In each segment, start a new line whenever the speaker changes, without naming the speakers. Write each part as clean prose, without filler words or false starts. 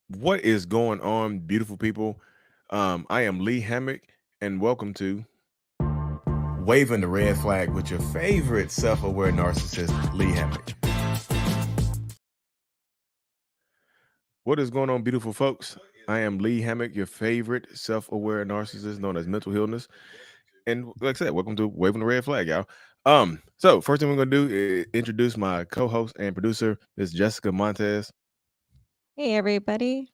What is going on, beautiful people? I am Lee Hammock, and welcome to Waving the Red Flag with your favorite self-aware narcissist, Lee Hammock. What is going on, beautiful folks? I am Lee Hammock, your favorite self-aware narcissist known as mental illness. And like I said, welcome to Waving the Red Flag, y'all. So first thing we're gonna do is introduce my co-host and producer, Miss Jessica Montez.
Hey, everybody.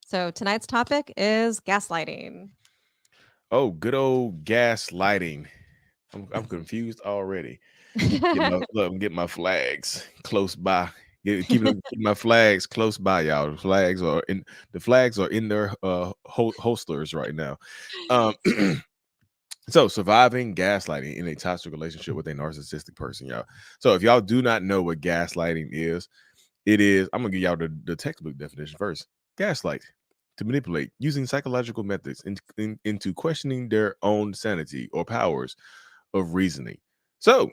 So tonight's topic is gaslighting.
Oh, good old gaslighting. I'm confused already. Look, I'm getting my flags close by. Keep my flags close by, y'all. The flags are in their holsters right now. Um, so surviving gaslighting in a toxic relationship with a narcissistic person, y'all. So if y'all do not know what gaslighting is, it is. I'm gonna give y'all the textbook definition first. Gaslight, to manipulate using psychological methods into questioning their own sanity or powers of reasoning. So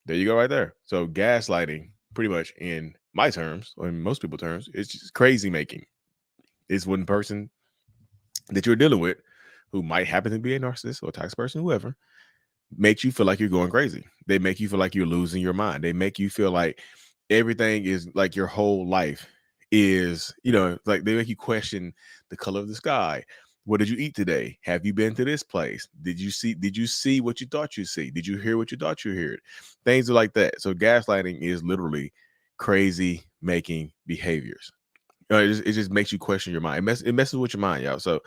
there you go, right there. So gaslighting, pretty much in my terms, or in most people's terms, it's just crazy making. It's one person that you're dealing with who might happen to be a narcissist or a toxic person, whoever, makes you feel like you're going crazy. They make you feel like you're losing your mind. They make you feel like everything is like your whole life is, like they make you question the color of the sky. What did you eat today? Have you been to this place? Did you see what you thought you see? Did you hear what you thought you heard? Things are like that. So gaslighting is literally crazy making behaviors. It just makes you question your mind. It messes with your mind, y'all. So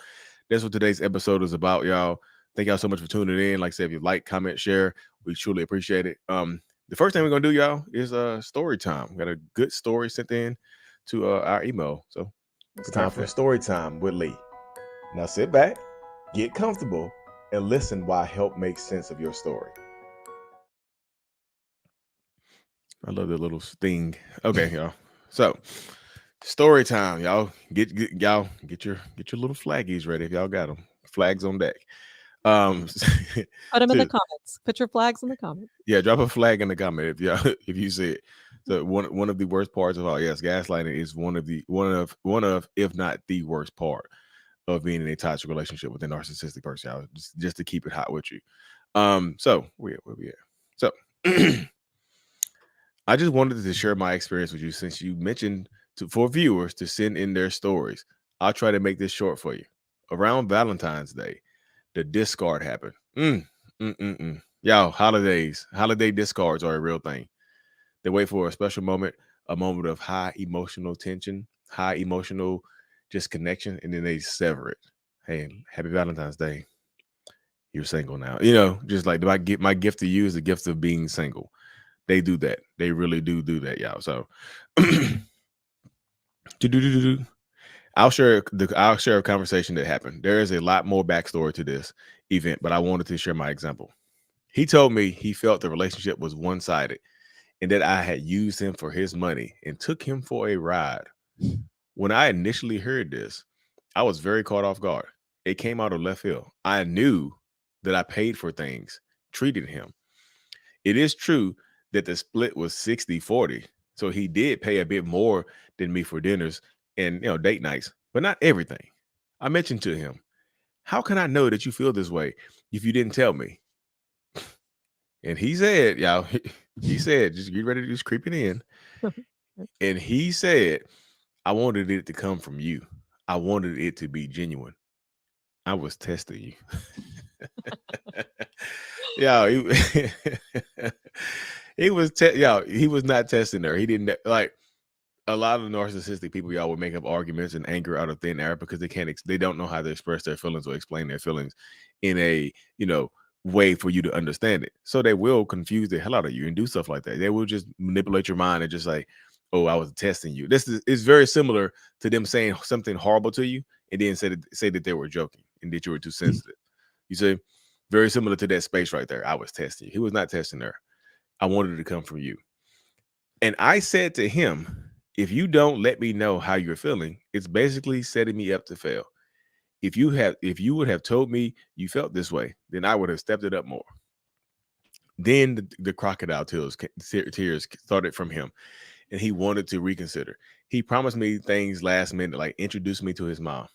that's what today's episode is about, y'all. Thank y'all so much for tuning in. Like I said, if you like, comment, share, we truly appreciate it. The first thing we're gonna do, y'all, is story time. We got a good story sent in to our email. So it's time for story time with Lee. Now sit back, get comfortable, and listen while I help make sense of your story. I love that little sting. Okay, y'all. So story time, y'all. Get your little flaggies ready if y'all got them. Flags on deck. Um,
Put them in the
to,
comments. Put your flags in the comments.
yeah, drop a flag in the comment if y'all if you see it. So one of the worst parts of all, yes, gaslighting is one of if not the worst part of being in a toxic relationship with a narcissistic person. Y'all. Just to keep it hot with you. So where we at? So I just wanted to share my experience with you since you mentioned for viewers to send in their stories. I'll try to make this short for you. Around Valentine's Day, the discard happened. Y'all, holiday discards are a real thing. They wait for a special moment, a moment of high emotional tension, high emotional just connection, and then they sever it. Hey, happy Valentine's Day. You're single now. Just like, do I get my gift to you is the gift of being single. They do that. They really do that, y'all. So I'll share a conversation that happened. There is a lot more backstory to this event, but I wanted to share my example. He told me he felt the relationship was one-sided and that I had used him for his money and took him for a ride. When I initially heard this, I was very caught off guard. It came out of left field. I knew that I paid for things, treated him. It is true that the split was 60-40. So he did pay a bit more than me for dinners and date nights, but not everything. I mentioned to him, how can I know that you feel this way if you didn't tell me? And he said, y'all, he said, just get ready to just creeping in. And he said, I wanted it to come from you. I wanted it to be genuine. I was testing you. Yeah, he was not testing her. He didn't like a lot of narcissistic people. Y'all would make up arguments and anger out of thin air because they don't know how to express their feelings or explain their feelings in a way for you to understand it. So they will confuse the hell out of you and do stuff like that. They will just manipulate your mind and just like, oh, I was testing you. Is very similar to them saying something horrible to you and then say that they were joking and that you were too sensitive. You see, very similar to that space right there. I was testing you. He was not testing her. I wanted it to come from you. And I said to him, if you don't let me know how you're feeling, it's basically setting me up to fail. If you would have told me you felt this way, then I would have stepped it up more. Then the crocodile tears started from him. and he wanted to reconsider. He promised me things last minute, like introduced me to his mom.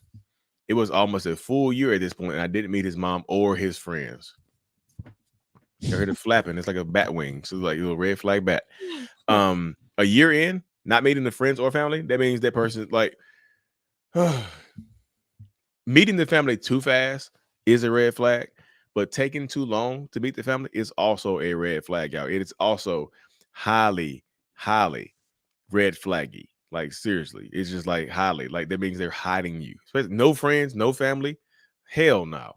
It was almost a full year at this point, and I didn't meet his mom or his friends. I heard it flapping. It's like a bat wing. So like a little red flag bat. A year in, not meeting the friends or family, that means that person like meeting the family too fast is a red flag, but taking too long to meet the family is also a red flag, y'all. It is also highly, highly red flaggy. Like seriously, it's just like highly. Like that means they're hiding you. No friends, no family. Hell no.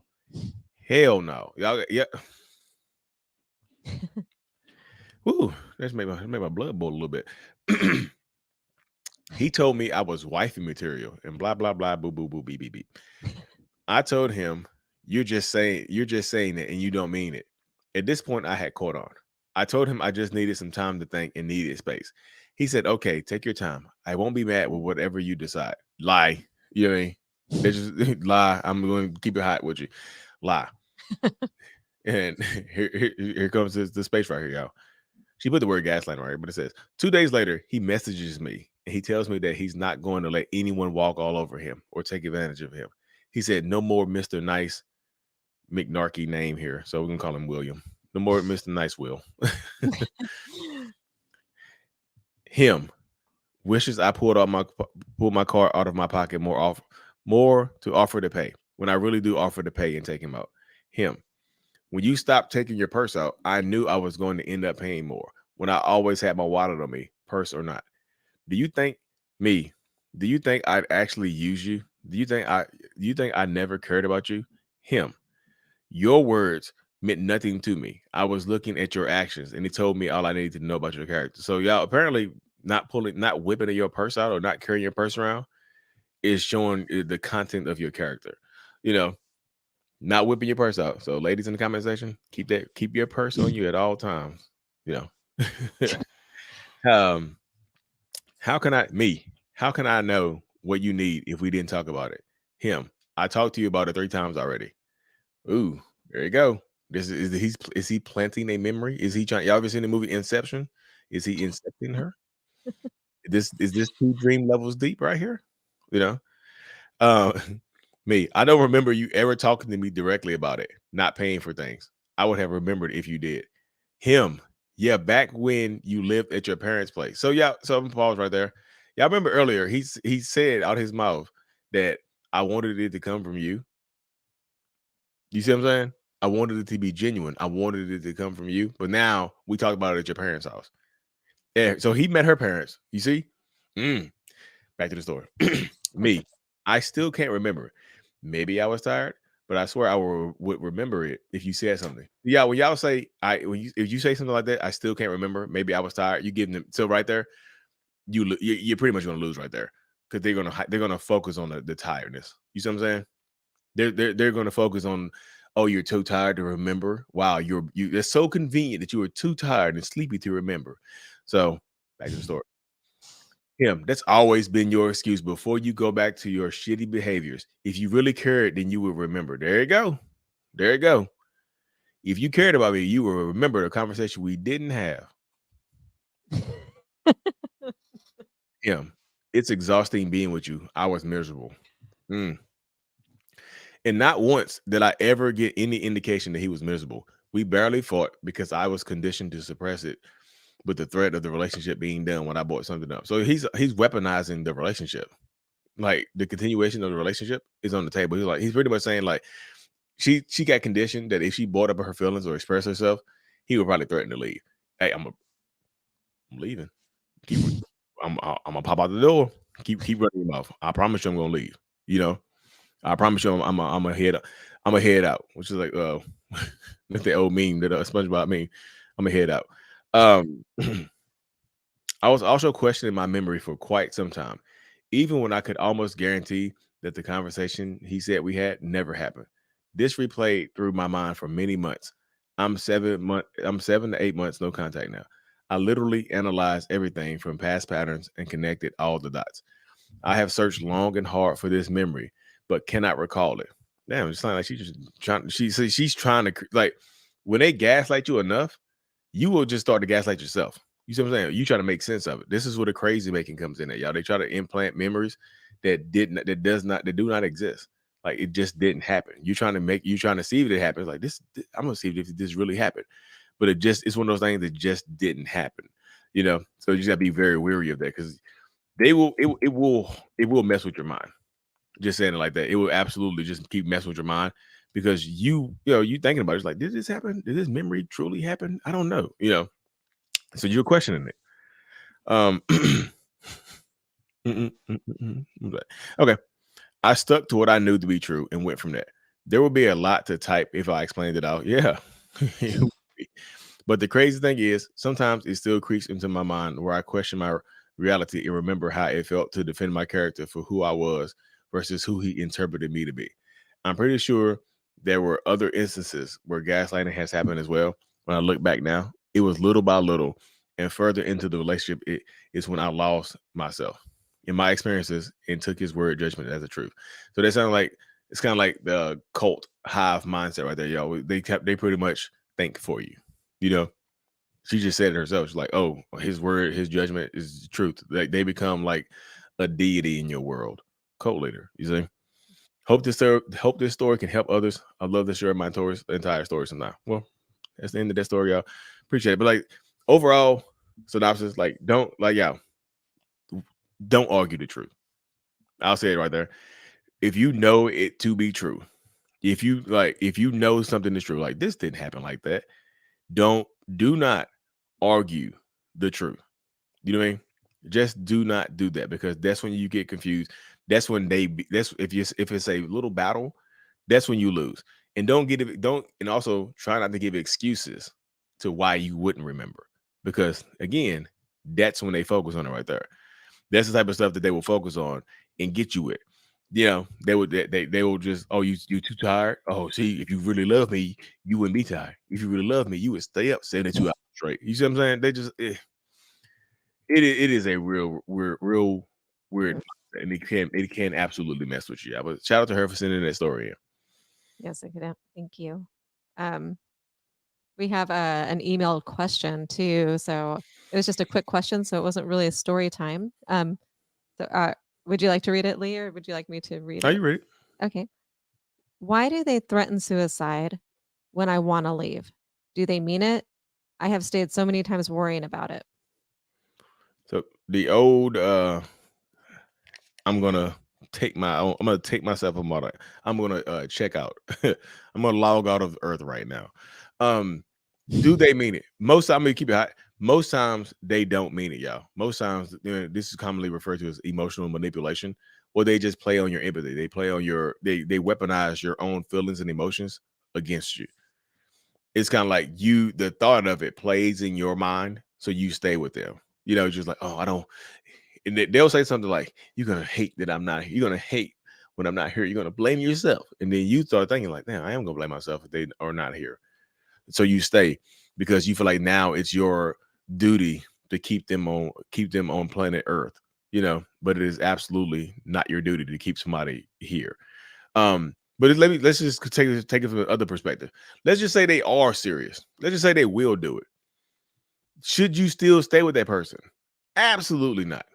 Hell no. Y'all, yeah. Ooh, that's made my blood boil a little bit. He told me I was wifey material and blah blah blah boo boo boo beep beep beep. I told him, you're just saying it and you don't mean it. At this point, I had caught on. I told him I just needed some time to think and needed space. He said, okay, take your time. I won't be mad with whatever you decide. Lie. You know what I mean? They just lie. I'm going to keep it hot with you. Lie. And here comes the space right here, y'all. She put the word gaslighting right here, but it says 2 days later, he messages me and he tells me that he's not going to let anyone walk all over him or take advantage of him. He said, no more Mr. Nice McNarky name here. So we're going to call him William. No more Mr. Nice Will. Him wishes I pulled my card out of my pocket more to offer to pay when I really do offer to pay and take him out. Him. When you stopped taking your purse out, I knew I was going to end up paying more when I always had my wallet on me, purse or not. Do you think I'd actually use you? Do you think I never cared about you? Him. Your words meant nothing to me. I was looking at your actions and it told me all I needed to know about your character. So y'all apparently not whipping your purse out or not carrying your purse around is showing the content of your character. You know, not whipping your purse out. So, ladies in the comment section, keep your purse on you at all times. You know, how can I know what you need if we didn't talk about it? Him, I talked to you about it 3 times already. Ooh, there you go. Is he planting a memory? Is he trying? Y'all ever seen the movie Inception? Is he incepting her? Is this 2 dream levels deep right here? You know, uh, me, I don't remember you ever talking to me directly about it, not paying for things. I would have remembered if you did. Him, yeah, back when you lived at your parents' place. So yeah, so I'm gonna pause right there. Y'all remember earlier he said out his mouth that I wanted it to come from you. You see what I'm saying? I wanted it to be genuine. I wanted it to come from you. But now we talk about it at your parents' house. Yeah, so he met her parents. You see? Back to the story. Me, I still can't remember. Maybe I was tired, but I swear I would remember it if you said something. Yeah, when y'all say if you say something like that, I still can't remember. Maybe I was tired. You give them so right there, you're pretty much gonna lose right there because they're gonna focus on the tiredness. You see what I'm saying? They're gonna focus on, oh, you're too tired to remember. Wow, it's so convenient that you were too tired and sleepy to remember. So back to the story. Him, that's always been your excuse before you go back to your shitty behaviors. If you really cared, then you would remember. There you go. There you go. If you cared about me, you will remember the conversation we didn't have. Him, it's exhausting being with you. I was miserable. Mm. And not once did I ever get any indication that he was miserable. We barely fought because I was conditioned to suppress it with the threat of the relationship being done when I brought something up. So he's weaponizing the relationship. Like the continuation of the relationship is on the table. He's pretty much saying like she got conditioned that if she brought up her feelings or expressed herself, he would probably threaten to leave. Hey, I'm leaving. I'm gonna pop out the door. Keep running your mouth. I promise you I'm gonna leave. You know, I promise you I'm gonna head out. Which is like that's the old meme that SpongeBob meme. I'm gonna head out. I was also questioning my memory for quite some time, even when I could almost guarantee that the conversation he said we had never happened. This replayed through my mind for many months. I'm 7 to 8 months no contact now. I literally analyzed everything from past patterns and connected all the dots. I have searched long and hard for this memory, but cannot recall it. Damn, it's not like she's just trying. She's trying to like when they gaslight you enough, you will just start to gaslight yourself. You see what I'm saying? You try to make sense of it. This is where the crazy making comes in at, y'all. They try to implant memories that do not exist. Like it just didn't happen. You trying to see if it happens. Like this, I'm gonna see if this really happened. But it's one of those things that just didn't happen. So you just gotta be very wary of that because it will mess with your mind. Just saying it like that. It will absolutely just keep messing with your mind because you thinking about it. It's like, did this happen? Did this memory truly happen? I don't know. So you're questioning it. Um, okay. I stuck to what I knew to be true and went from there. There would be a lot to type if I explained it out. Yeah. It would be. But the crazy thing is, sometimes it still creeps into my mind where I question my reality and remember how it felt to defend my character for who I was versus who he interpreted me to be. I'm pretty sure there were other instances where gaslighting has happened as well. When I look back now, it was little by little, and further into the relationship, it is when I lost myself in my experiences and took his word judgment as the truth. So that sounds like it's kind of like the cult hive mindset right there, yo. They pretty much think for you, you know. She just said it herself. She's like, "Oh, his word, his judgment is the truth." Like they become like a deity in your world, cult leader. You see. Hope this story can help others. I love to share my entire story sometime. Well, that's the end of that story, y'all. Appreciate it. But like overall synopsis, like don't argue the truth. I'll say it right there. If you know it to be true, if you know something is true, like this didn't happen like that, don't do not argue the truth. You know what I mean? Just do not do that because that's when you get confused. That's when that's if it's a little battle, that's when you lose. And don't and also try not to give excuses to why you wouldn't remember. Because again, that's when they focus on it right there. That's the type of stuff that they will focus on and get you with. They will just, oh, you too tired. Oh, see, if you really love me, you wouldn't be tired. If you really love me, you would stay up 72 hours straight. You see what I'm saying? They just it is a real weird, and it can absolutely mess with you. But shout out to her for sending that story in.
Yes, I could. Thank you. Um, we have an emailed question too. So it was just a quick question. So it wasn't really a story time. So would you like to read it, Lee, or would you like me to read
Are
it?
you ready?
Okay. Why do they threaten suicide when I want to leave? Do they mean it? I have stayed so many times worrying about it.
So the old I'm gonna I'm gonna take myself a model. I'm gonna check out. I'm gonna log out of Earth right now. Um, do they mean it? Most time, keep it hot. Most times they don't mean it, y'all. Most times, this is commonly referred to as emotional manipulation, or they just play on your empathy. They play on they weaponize your own feelings and emotions against you. It's kind of like the thought of it plays in your mind, so you stay with them. Just like, oh, I don't. And they'll say something like, "You're gonna hate that I'm not. You're gonna hate when I'm not here. You're gonna blame yourself." And then you start thinking like, "Damn, I am gonna blame myself if they are not here." So you stay because you feel like now it's your duty to keep them on planet Earth. But it is absolutely not your duty to keep somebody here. But let's just take it from the other perspective. Let's just say they are serious. Let's just say they will do it. Should you still stay with that person? Absolutely not.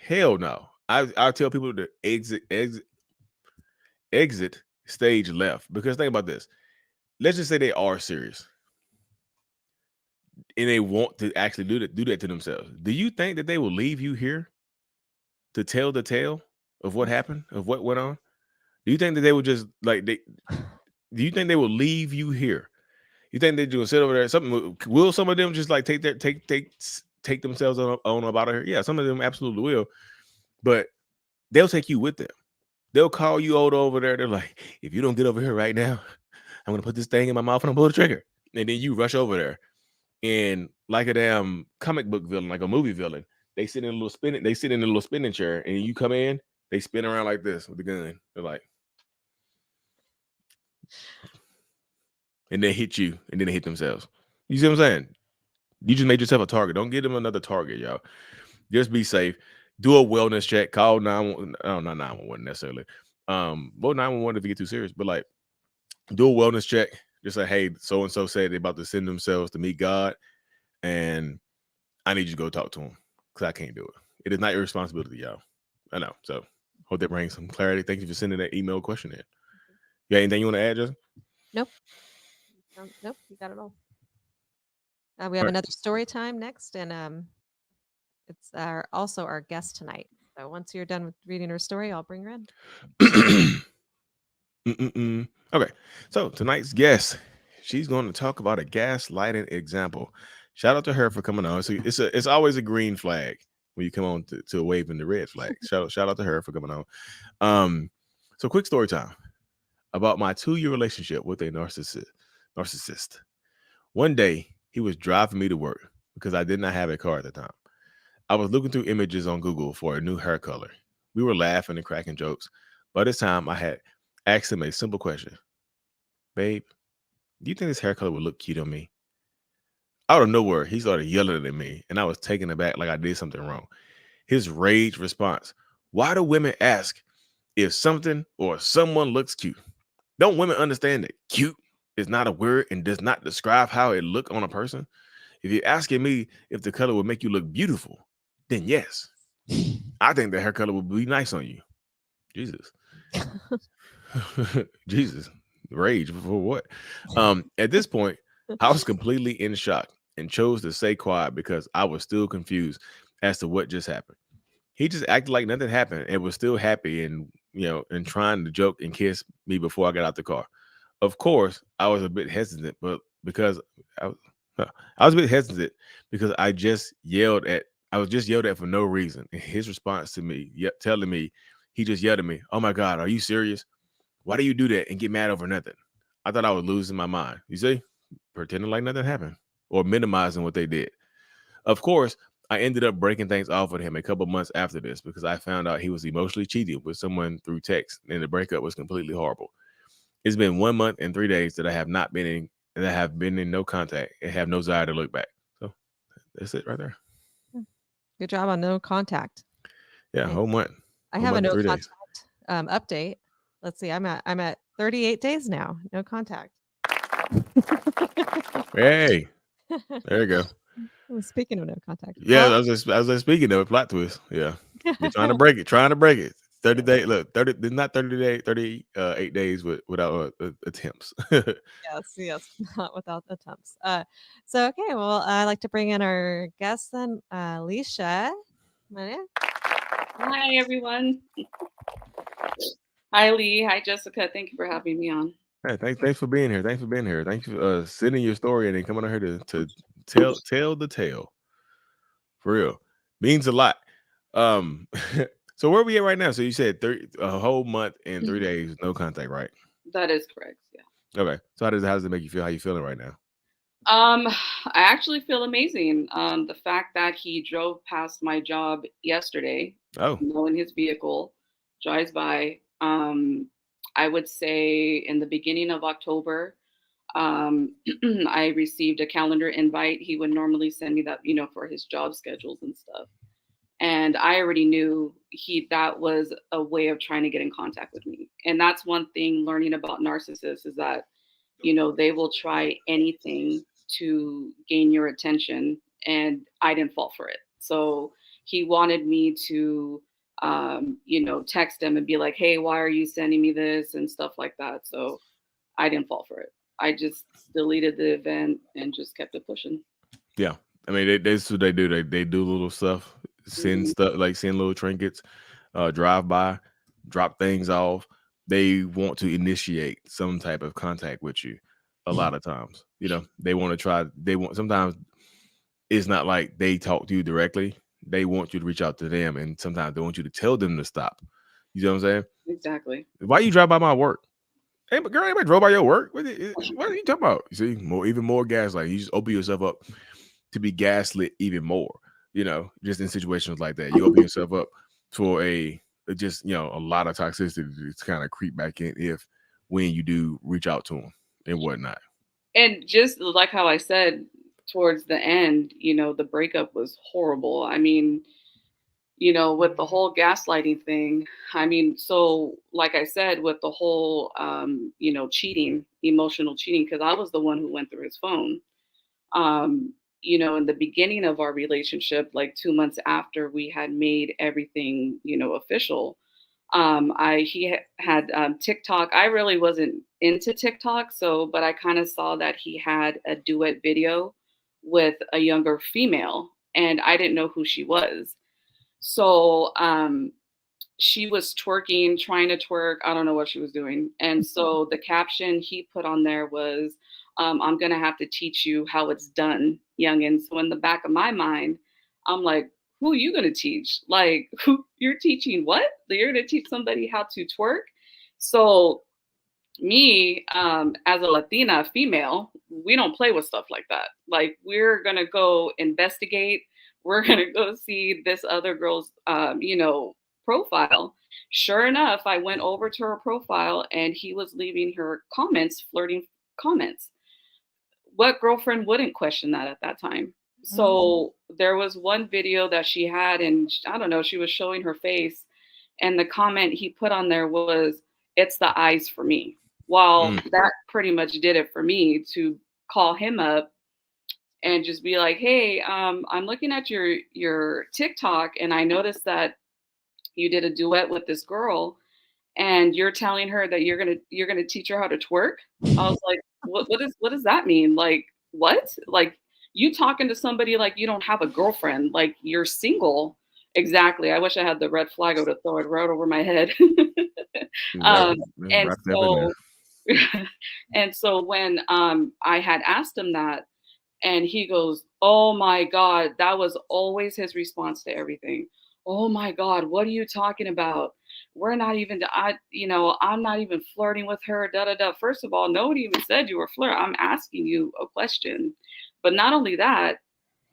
Hell no. I tell people to exit stage left because think about this. Let's just say they are serious and they want to actually do that to themselves. Do you think that they will leave you here to tell the tale of what happened, of what went on? Do you think that they would just like they? Do you think they will leave you here? You think they're just sit over there? Something will some of them just like take themselves on about here? Yeah, some of them absolutely will, but they'll take you with them. They'll call you over there. They're like, if you don't get over here right now, I'm gonna put this thing in my mouth and I'm gonna pull the trigger. And then you rush over there and like a damn comic book villain, like a movie villain, they sit in a little spinning chair, and you come in, they spin around like this with the gun. They're like, and they hit you, and then they hit themselves. You see what I'm saying? You just made yourself a target. Don't give them another target, y'all. Just be safe. Do a wellness check. Call 911. Oh, not 911 necessarily. Well, 911 if you get too serious, but like do a wellness check. Just like, hey, so and so said they're about to send themselves to meet God, and I need you to go talk to him because I can't do it. It is not your responsibility, y'all. I know. So hope that brings some clarity. Thank you for sending that email question in. You got anything you want to add, Justin?
Nope. Nope. You got it all. We
All
have
right.
another story time next, and it's also our guest tonight. So once you're done with reading her story, I'll bring her in.
Okay, so tonight's guest, she's going to talk about a gaslighting example. Shout out to her for coming on. So it's always a green flag when you come on to waving the red flag. Shout out to her for coming on. So quick story time about my 2-year relationship with a narcissist. One day he was driving me to work because I did not have a car at the time. I was looking through images on Google for a new hair color. We were laughing and cracking jokes. By this time, I had asked him a simple question: "Babe, do you think this hair color would look cute on me?" Out of nowhere, he started yelling at me, and I was taken aback like I did something wrong. His rage response: "Why do women ask if something or someone looks cute? Don't women understand that cute is not a word and does not describe how it look on a person? If you're asking me if the color would make you look beautiful, then yes, I think the hair color would be nice on you." Jesus. Jesus. Rage for what? At this point, I was completely in shock and chose to stay quiet because I was still confused as to what just happened. He just acted like nothing happened and was still happy and and trying to joke and kiss me before I got out the car. Of course, I was a bit hesitant, but because I, was- I was a bit hesitant because I was just yelled at for no reason. And his response to me, telling me, he just yelled at me, "Oh my God, are you serious? Why do you do that and get mad over nothing?" I thought I was losing my mind. You see, pretending like nothing happened or minimizing what they did. Of course, I ended up breaking things off with him a couple months after this because I found out he was emotionally cheating with someone through text, and the breakup was completely horrible. It's been 1 month and 3 days that I have not been in, and I have been in no contact and have no desire to look back. So that's it right there.
Good job on no contact.
Yeah,
Nice. I
whole
have a
month and
no
3 days.
contact update. Let's see. I'm at 38 days now. No contact.
Hey, there you go.
Well, speaking of no contact.
Yeah, I was just speaking of a plot twist. Yeah, you're trying to break it, trying to break it. 30
Yes,
day look 30, not 30 day 38 days without attempts.
yes, not without attempts. So okay, well, I'd like to bring in our guest then, Alicia. Come on in.
Hi, everyone. Hi, Lee. Hi, Jessica. Thank you for having me on.
Hey, thanks for being here. Thanks for being here. Thanks for sending your story and then coming on here to tell the tale. For real. Means a lot. Um so where are we at right now? So you said a whole month and 3 days, no contact, right?
That is correct. Yeah.
Okay. So how does it make you feel? How you feeling right now?
I actually feel amazing. The fact that he drove past my job yesterday,
Oh,
in his vehicle, drives by. I would say in the beginning of October, I received a calendar invite. He would normally send me that, for his job schedules and stuff. And I already knew that was a way of trying to get in contact with me. And that's one thing learning about narcissists is that they will try anything to gain your attention, and I didn't fall for it. So he wanted me to text him and be like, hey, why are you sending me this and stuff like that. So I didn't fall for it. I just deleted the event and just kept it pushing.
yeah. I mean, that's what they do. They do little stuff, send
Mhm.
stuff like send little trinkets, drive by, drop things off. They want to initiate some type of contact with you. A lot of times, they want to try. They want sometimes it's not like they talk to you directly. They want you to reach out to them, and sometimes they want you to tell them to stop. You know what I'm saying?
Exactly.
Why you drive by my work? Hey, but girl, anybody drove by your work? What are you talking about? You see, even more gaslight. You just open yourself up to be gaslit even more. Just in situations like that, you open yourself up for just a lot of toxicity to kind of creep back in if when you do reach out to them and whatnot.
And just like how I said towards the end, the breakup was horrible. I mean, with the whole gaslighting thing, I mean, so like I said, with the whole, cheating, emotional cheating, because I was the one who went through his phone. Um, in the beginning of our relationship, like 2 months after we had made everything, official, he had TikTok. I really wasn't into TikTok, but I kind of saw that he had a duet video with a younger female, and I didn't know who she was. So she was twerking, trying to twerk. I don't know what she was doing. And so the caption he put on there was, I'm going to have to teach you how it's done, youngin. So in the back of my mind, I'm like, who are you going to teach? Like, who you're teaching what? You're going to teach somebody how to twerk? So me, as a Latina female, we don't play with stuff like that. Like, we're going to go investigate. We're going to go see this other girl's, profile. Sure enough, I went over to her profile and he was leaving her comments, flirting comments. What girlfriend wouldn't question that at that time? So there was one video that she had, and I don't know, she was showing her face, and the comment he put on there was, "It's the eyes for me." Well, that pretty much did it for me to call him up and just be like, "Hey, I'm looking at your TikTok, and I noticed that you did a duet with this girl, and you're telling her that you're gonna teach her how to twerk." I was like, what does that mean? Like, what? Like, you talking to somebody like you don't have a girlfriend, like you're single. Exactly. I wish I had the red flag. I would have thrown it right over my head. And so and so when I had asked him that, and he goes, "Oh my God," that was always his response to everything. "Oh my God, what are you talking about? We're not even, I'm not even flirting with her, da da da." First of all, nobody even said you were flirting. I'm asking you a question. But not only that,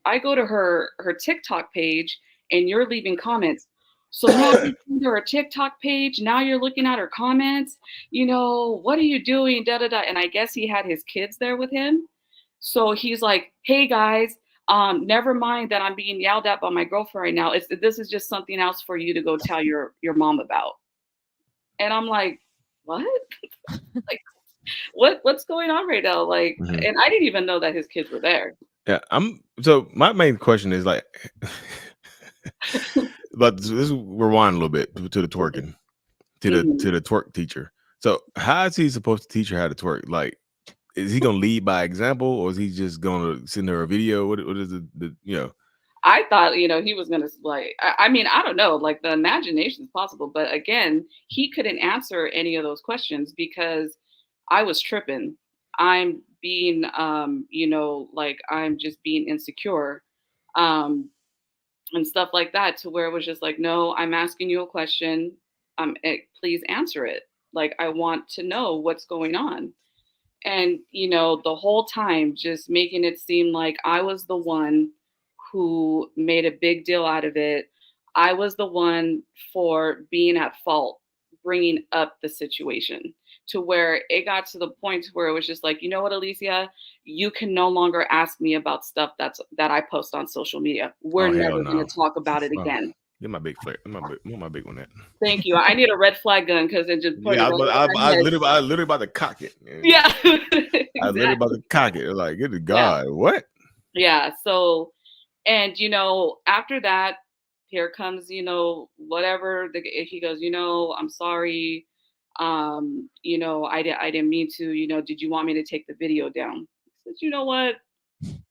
I go to her TikTok page and you're leaving comments. So now you go to her TikTok page, now you're looking at her comments, what are you doing? Da da da. And I guess he had his kids there with him. So he's like, "Hey guys, never mind that I'm being yelled at by my girlfriend right now. This is just something else for you to go tell your mom about." And I'm like, "What?" Like, what's going on right now? Like, and I didn't even know that his kids were there.
Yeah, so my main question is like, but this rewind a little bit to the twerking, to the twerk teacher. So how is he supposed to teach her how to twerk? Like, is he gonna lead by example, or is he just gonna send her a video? What is the?
I thought, he was gonna like. I mean, I don't know. Like, the imagination is possible, but again, he couldn't answer any of those questions because I was tripping. I'm being, like, I'm just being insecure, um, and stuff like that. To where it was just like, "No, I'm asking you a question. Please answer it. Like, I want to know what's going on." And the whole time just making it seem like I was the one who made a big deal out of it. I was the one for being at fault, bringing up the situation, to where it got to the point where it was just like, "You know what, Alicia, you can no longer ask me about stuff that I post on social media. We're
Oh hell
never going
no!
to talk about it again."
Get my big flare. My big one. That.
Thank you. I need a red flag gun because it just pointed
Yeah,
right over my head.
I literally about to cock it. Man.
Yeah,
I literally about
exactly.
to cock it. Like, good
Yeah,
God, what?
yeah. So, and after that, here comes, whatever. He goes, "I'm sorry. I didn't mean to. Did you want me to take the video down?" I said, "You know what?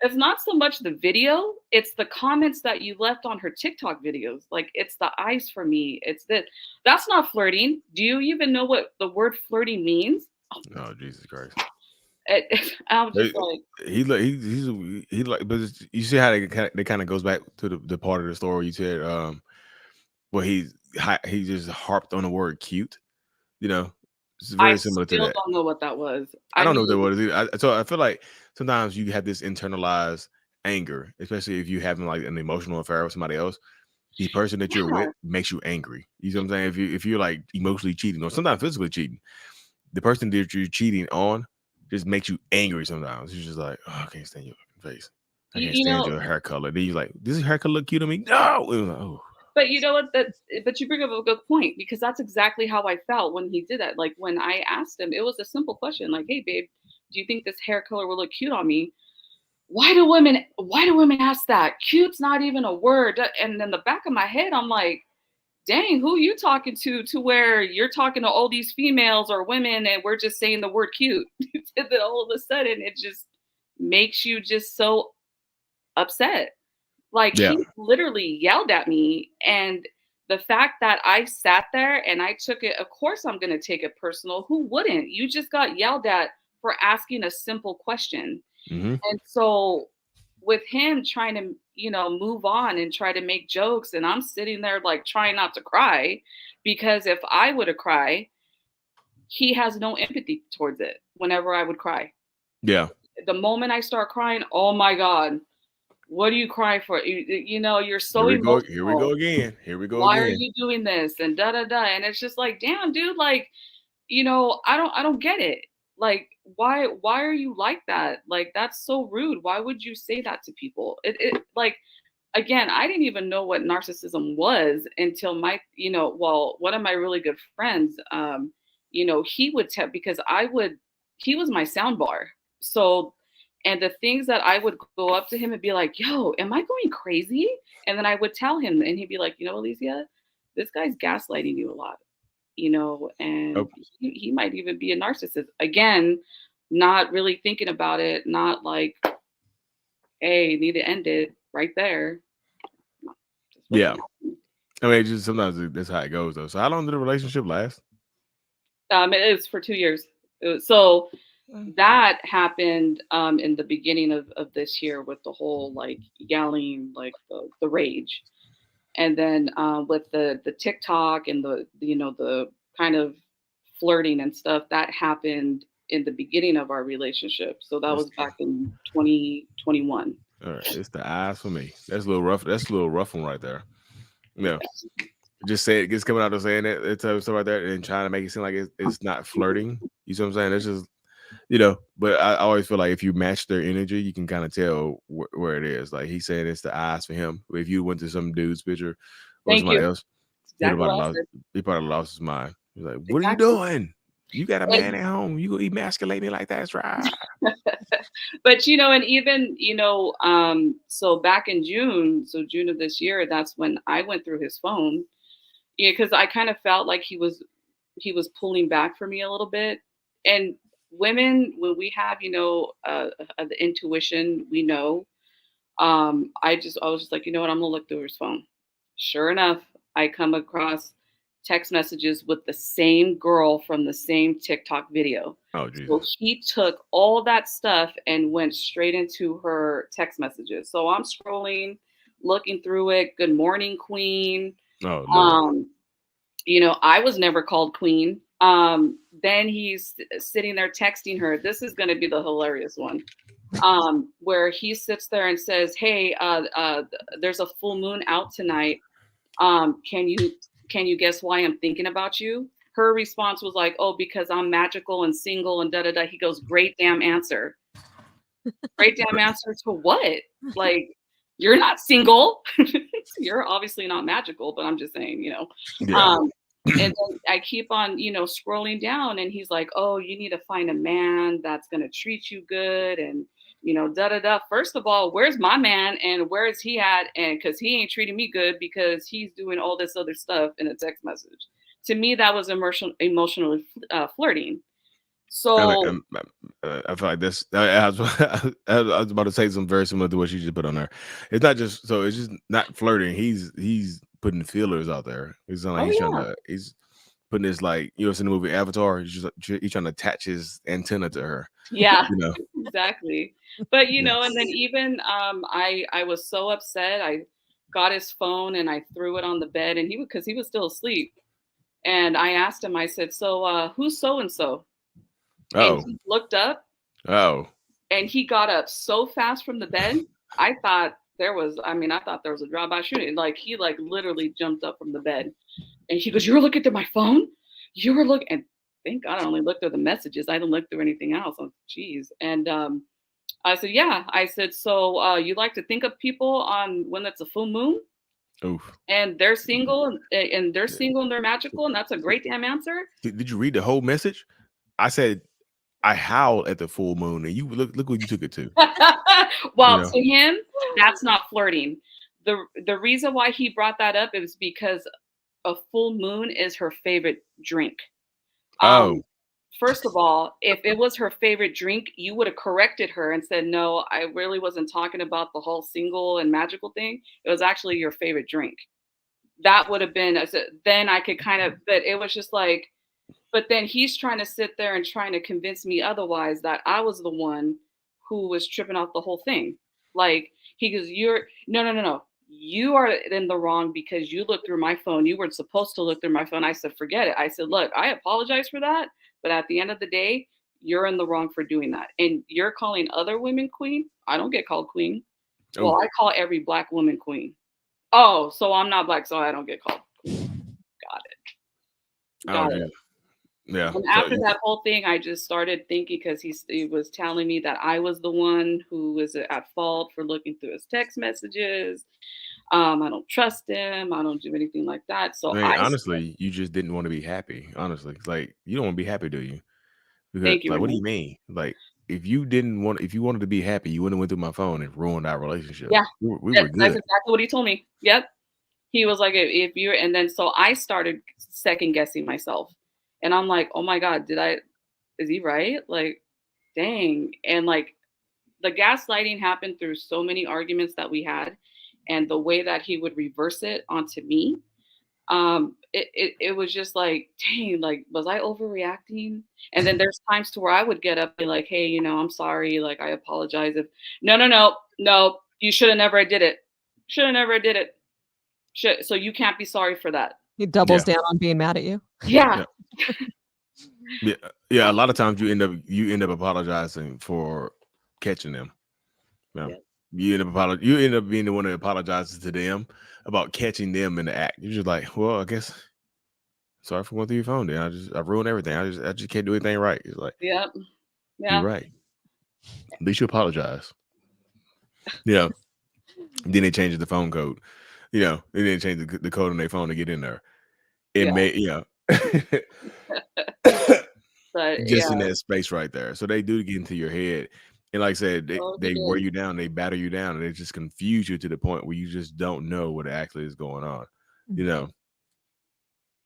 It's not so much the video, it's the comments that you left on her TikTok videos. Like, it's the eyes for me. It's that. That's not flirting. Do you even know what the word flirting means?"
Oh Jesus Christ!
I was just like,
He like, but you see how they kind of goes back to the part of the story where you said, where he just harped on the word cute. It's
I
very similar to
still
that.
don't know what that was.
I
I
don't know what that
mean,
was either. So I feel like sometimes you have this internalized anger, especially if you having like an emotional affair with somebody else. The person that you're
yeah.
with makes you angry. You know what I'm saying? If you're like emotionally cheating or sometimes physically cheating, the person that you're cheating on just makes you angry sometimes. You're just like, oh, I can't stand your face. I
You,
can't
you
stand
know,
your hair color. Then you're like, does your hair color look cute on me? No. It was like, oh.
but you know what? But you bring up a good point, because that's exactly how I felt when he did that. Like, when I asked him, it was a simple question, like, "Hey, babe, do you think this hair color will look cute on me?" why do women ask that? Cute's not even a word. And in the back of my head, I'm like, dang, who you talking to where you're talking to all these females or women and we're just saying the word cute. And then all of a sudden it just makes you just so upset. Like
Yeah.
he literally yelled at me, and the fact that I sat there and I took it, of course I'm going to take it personal. Who wouldn't? You just got yelled at for asking a simple question.
Mm-hmm.
And so with him trying to, move on and try to make jokes, and I'm sitting there like trying not to cry, because if I would have cried, he has no empathy towards it whenever I would cry.
Yeah.
The moment I start crying, oh my God, what do you cry for? You're so emotional.
Here we go again. Here we go
Why are
again.
you doing this? And da da da. And it's just like, damn, dude, like, I don't get it. Like, why are you like that? Like, that's so rude. Why would you say that to people? It like, again, I didn't even know what narcissism was until one of my really good friends, he would tell, because he was my sound bar. So, and the things that I would go up to him and be like, yo, am I going crazy? And then I would tell him, and he'd be like, Alicia, this guy's gaslighting you a lot, and
Oh.
he might even be a narcissist. Again, not really thinking about it, not like, hey, need to end it right there.
Yeah. I mean, just sometimes that's how it goes, though. So how long did the relationship last?
It was for 2 years. So that happened in the beginning of this year with the whole like yelling, like the rage, and then with the TikTok and the kind of flirting and stuff that happened in the beginning of our relationship. So that was back in 2021.
All right, it's the eyes for me. That's a little rough. That's a little rough one right there. Yeah. Just say it, gets coming out of saying it, it's stuff like that, and trying to make it seem like it's not flirting. You see what I'm saying? It's just, but I always feel like if you match their energy, you can kind of tell where it is. Like he's saying it's the eyes for him. If you went to some dude's picture or
Thank
somebody
you.
else,
Exactly what I said.
he probably lost his mind. He's like, what are you
Exactly.
doing? You got a man at home. You gonna emasculate me like that's right.
But and even so back in June of this year, that's when I went through his phone. Yeah, because I kind of felt like he was pulling back for me a little bit. And women, when we have the intuition, we know. I was just like, you know what, I'm gonna look through his phone. Sure enough, I come across text messages with the same girl from the same TikTok video.
Oh, Jesus.
So he took all that stuff and went straight into her text messages. So I'm scrolling, looking through it. Good morning, queen.
Oh, Lord.
I was never called queen. Then he's sitting there texting her. This is going to be the hilarious one. Where he sits there and says, hey, there's a full moon out tonight. Can you guess why I'm thinking about you? Her response was like, oh, because I'm magical and single and da-da-da. He goes, great damn answer. Great damn answer to what? Like, you're not single. You're obviously not magical, but I'm just saying,
Yeah.
And then I keep on, scrolling down, and he's like, oh, you need to find a man that's going to treat you good. And, da-da-da. First of all, where's my man and where is he at? And because he ain't treating me good because he's doing all this other stuff in a text message. To me, that was emotionally flirting. So
I feel like this. I was about to say something very similar to what you just put on there. It's not just so. It's just not flirting. He's putting feelers out there. He's like he's putting this, like, it's in the movie Avatar. He's trying to attach his antenna to her.
Yeah, exactly. But and then even I was so upset. I got his phone and I threw it on the bed, and because he was still asleep. And I asked him. I said, "So who's so and so?"
Oh.
And he looked up.
Oh.
And he got up so fast from the bed. I thought there was a drive-by shooting. Like he literally jumped up from the bed. And he goes, "You were looking through my phone? You were looking," and thank God I only looked through the messages. I didn't look through anything else. Oh, geez. And I said, yeah. I said, so you like to think of people on when it's a full moon?
Oof.
And they're single and they're single and they're magical, and that's a great damn answer.
Did you read the whole message? I said I howled at the full moon, and you look what you took it to. You
Well,
know?
to him, that's not flirting. The reason why he brought that up is because a full moon is her favorite drink. Um,
Oh,
First of all, if it was her favorite drink, you would have corrected her and said, "No, I really wasn't talking about the whole single and magical thing. It was actually your favorite drink." That would have been then I could kind of, but it was just like, but then he's trying to sit there and trying to convince me otherwise, that I was the one who was tripping off the whole thing. Like, he goes, "You're no, no, no, no. You are in the wrong because you looked through my phone. You weren't supposed to look through my phone." I said, "Forget it." I said, "Look, I apologize for that, but at the end of the day, you're in the wrong for doing that. And you're calling other women queen. I don't get called queen. Well,
oh,
I call every black woman queen. Oh, so I'm not black, so I don't get called queen. Got it.
oh,
Got it."
geez. Yeah.
And
So,
after that whole thing, I just started thinking, because he was telling me that I was the one who was at fault for looking through his text messages. I don't trust him. I don't do anything like that.
I
So
mean, honestly, you just didn't want to be happy. Honestly, like you don't want to be happy, do you? Because
thank you,
like, what do
Renee.
you mean? Like, if you wanted to be happy, you wouldn't have went through my phone and ruined our relationship.
Yeah,
We were
that's
good.
exactly what he told me. Yep. He was like, if you, and then so I started second guessing myself. And I'm like, oh my God, is he right? Like, dang. And like, the gaslighting happened through so many arguments that we had, and the way that he would reverse it onto me. It was just like, dang, like, was I overreacting? And then there's times to where I would get up and be like, "Hey, I'm sorry, like, I apologize if no, no, no, no, you should have never did it. Should have never did it. So you can't be sorry for that."
He doubles
Yeah,
down on being mad at you.
Yeah.
yeah, yeah, yeah. A lot of times you end up apologizing for catching them. Yeah,
Yeah.
you end up being the one that apologizes to them about catching them in the act. You're just like, well, I guess sorry for going through your phone. Then I ruined everything. I just can't do anything right. It's like
Yep.
you're
Yeah.
right. At least you apologize. Yeah. Then they changed the phone code. They didn't change the code on their phone to get in there. It
Yeah.
may,
But
just in
yeah.
that space right there. So they do get into your head. And like I said, they,
Oh, he
they wear
did.
you down, they batter you down, and they just confuse you to the point where you just don't know what actually is going on. You know,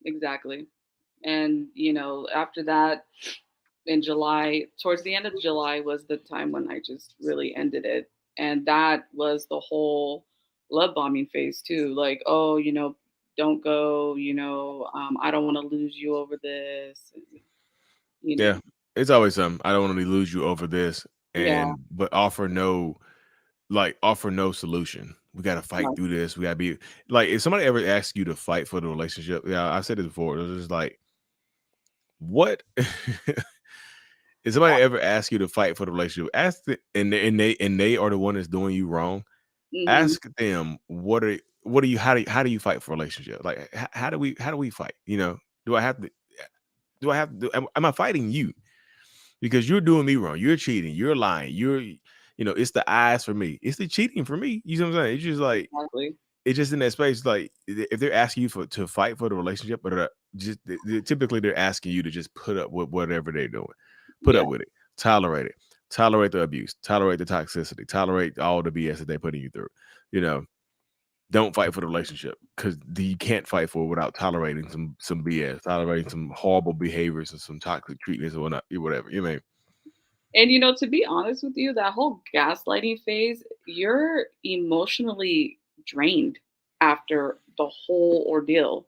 Exactly. And after that, in July, towards the end of July was the time when I just really ended it. And that was the whole love bombing phase too. Like, oh, don't go, I don't want to lose you over this. You know,
yeah, it's always something. I don't want to lose you over this,
yeah,
but offer no solution. We got to fight
right.
through this. We got to be like, if somebody ever asks you to fight for the relationship, yeah, I said it before. It was just like, what? If somebody ever asks you to fight for the relationship, ask the, and they are the one that's doing you wrong.
Hmm.
Ask them what are you how do you fight for a relationship? Like how do we fight? Do I have to am I fighting you? Because you're doing me wrong. You're cheating. You're lying. It's the eyes for me. It's the cheating for me. You know what I'm saying? It's just like
Exactly.
it's just in that space. Like if they're asking you to fight for the relationship, but just typically they're asking you to just put up with whatever they're doing, put
Yeah.
up with it, tolerate the abuse, tolerate the toxicity, tolerate all the BS that they're putting you through. You know, don't fight for the relationship because you can't fight for it without tolerating some BS, tolerating some horrible behaviors and some toxic treatments or whatnot, whatever. You mean?
And to be honest with you, that whole gaslighting phase, you're emotionally drained after the whole ordeal.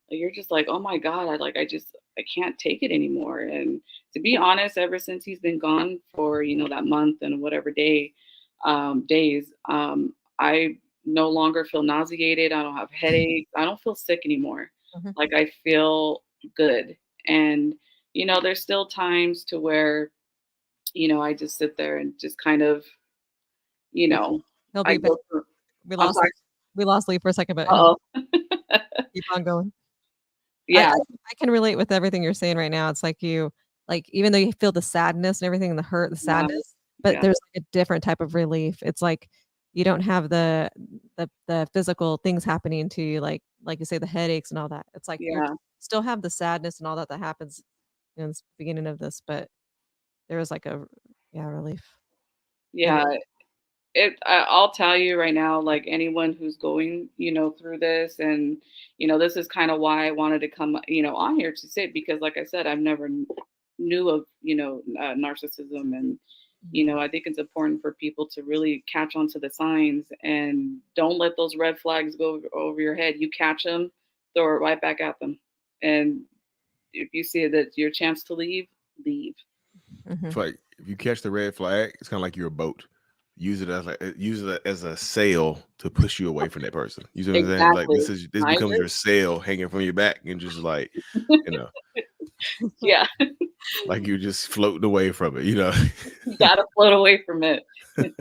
Like, you're just like, oh my God, I can't take it anymore. And to be honest, ever since he's been gone for, that month and whatever days, I no longer feel nauseated. I don't have headaches. I don't feel sick anymore.
Mhm.
Like, I feel good. And, there's still times to where I just sit there and just kind of, you
He'll
know,
he'll
I
be back.
go through.
We
I'm
lost
sorry.
we lost Lee for a second, but he'll
Uh-oh.
keep on going. I
Yeah,
I I can relate with everything you're saying right now. It's like even though you feel the sadness and everything, the hurt, the
yeah,
sadness, but
yeah,
there's like a different type of relief. It's like you don't have the physical things happening to you, like you say, the headaches and all that. It's like you're
yeah,
still have the sadness and all that happens in the beginning of this, but there was like a yeah, relief. And
yeah. I'll tell you right now, like anyone who's going, through this, and this is kind of why I wanted to come, on here to sit, because, like I said, I've never knew of, narcissism, and I think it's important for people to really catch on to the signs and don't let those red flags go over your head. You catch them, throw it right back at them, and if you see that your chance to leave, leave.
It's like if you catch the red flag, it's kind of like you're a boat. Use it as a sail to push you away from that person. You see what I'm saying? Like
Exactly.
this
I
becomes
agree.
your sail hanging from your back, and just like you know,
Yeah.
like you're just floating away from it.
You gotta float away from it.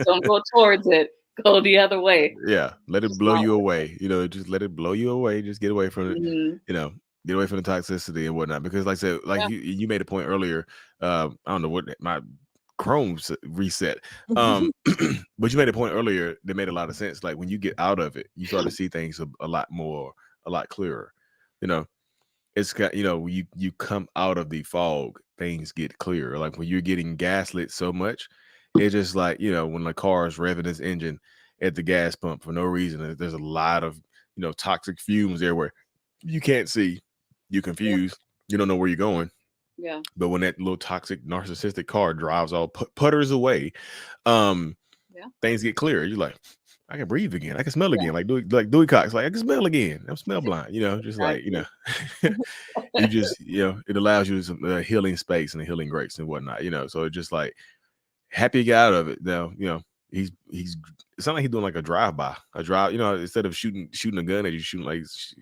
Don't go towards it. Go the other way.
Yeah, let it
It's
blow
not
you
worth
away. Just let it blow you away. Just get away from it.
it. Mhm.
You know, get away from the toxicity and whatnot. Because, like I said, like
Yeah.
you made a point earlier. I don't know what my Chrome's reset. But you made a point earlier that made a lot of sense. Like when you get out of it, you start to see things a lot more, a lot clearer. You know, it's got you come out of the fog, things get clearer. Like when you're getting gaslit so much, it's just like when the car is revving its engine at the gas pump for no reason. There's a lot of toxic fumes there where you can't see, you're
Yeah.
confused, you don't know where you're going.
Yeah.
But when that little toxic narcissistic car drives all putters away, um
Yeah.
things get clear. You're like, I can breathe again. I can smell
Yeah.
again. Like Dewey Cox. Like I can smell again. I'm smell blind. Just like
Exactly.
you just it allows you some healing space and healing grace and whatnot. So it's just like happy to get out of it. Now he's it's not like he's doing like a drive by, instead of shooting a gun at you, shooting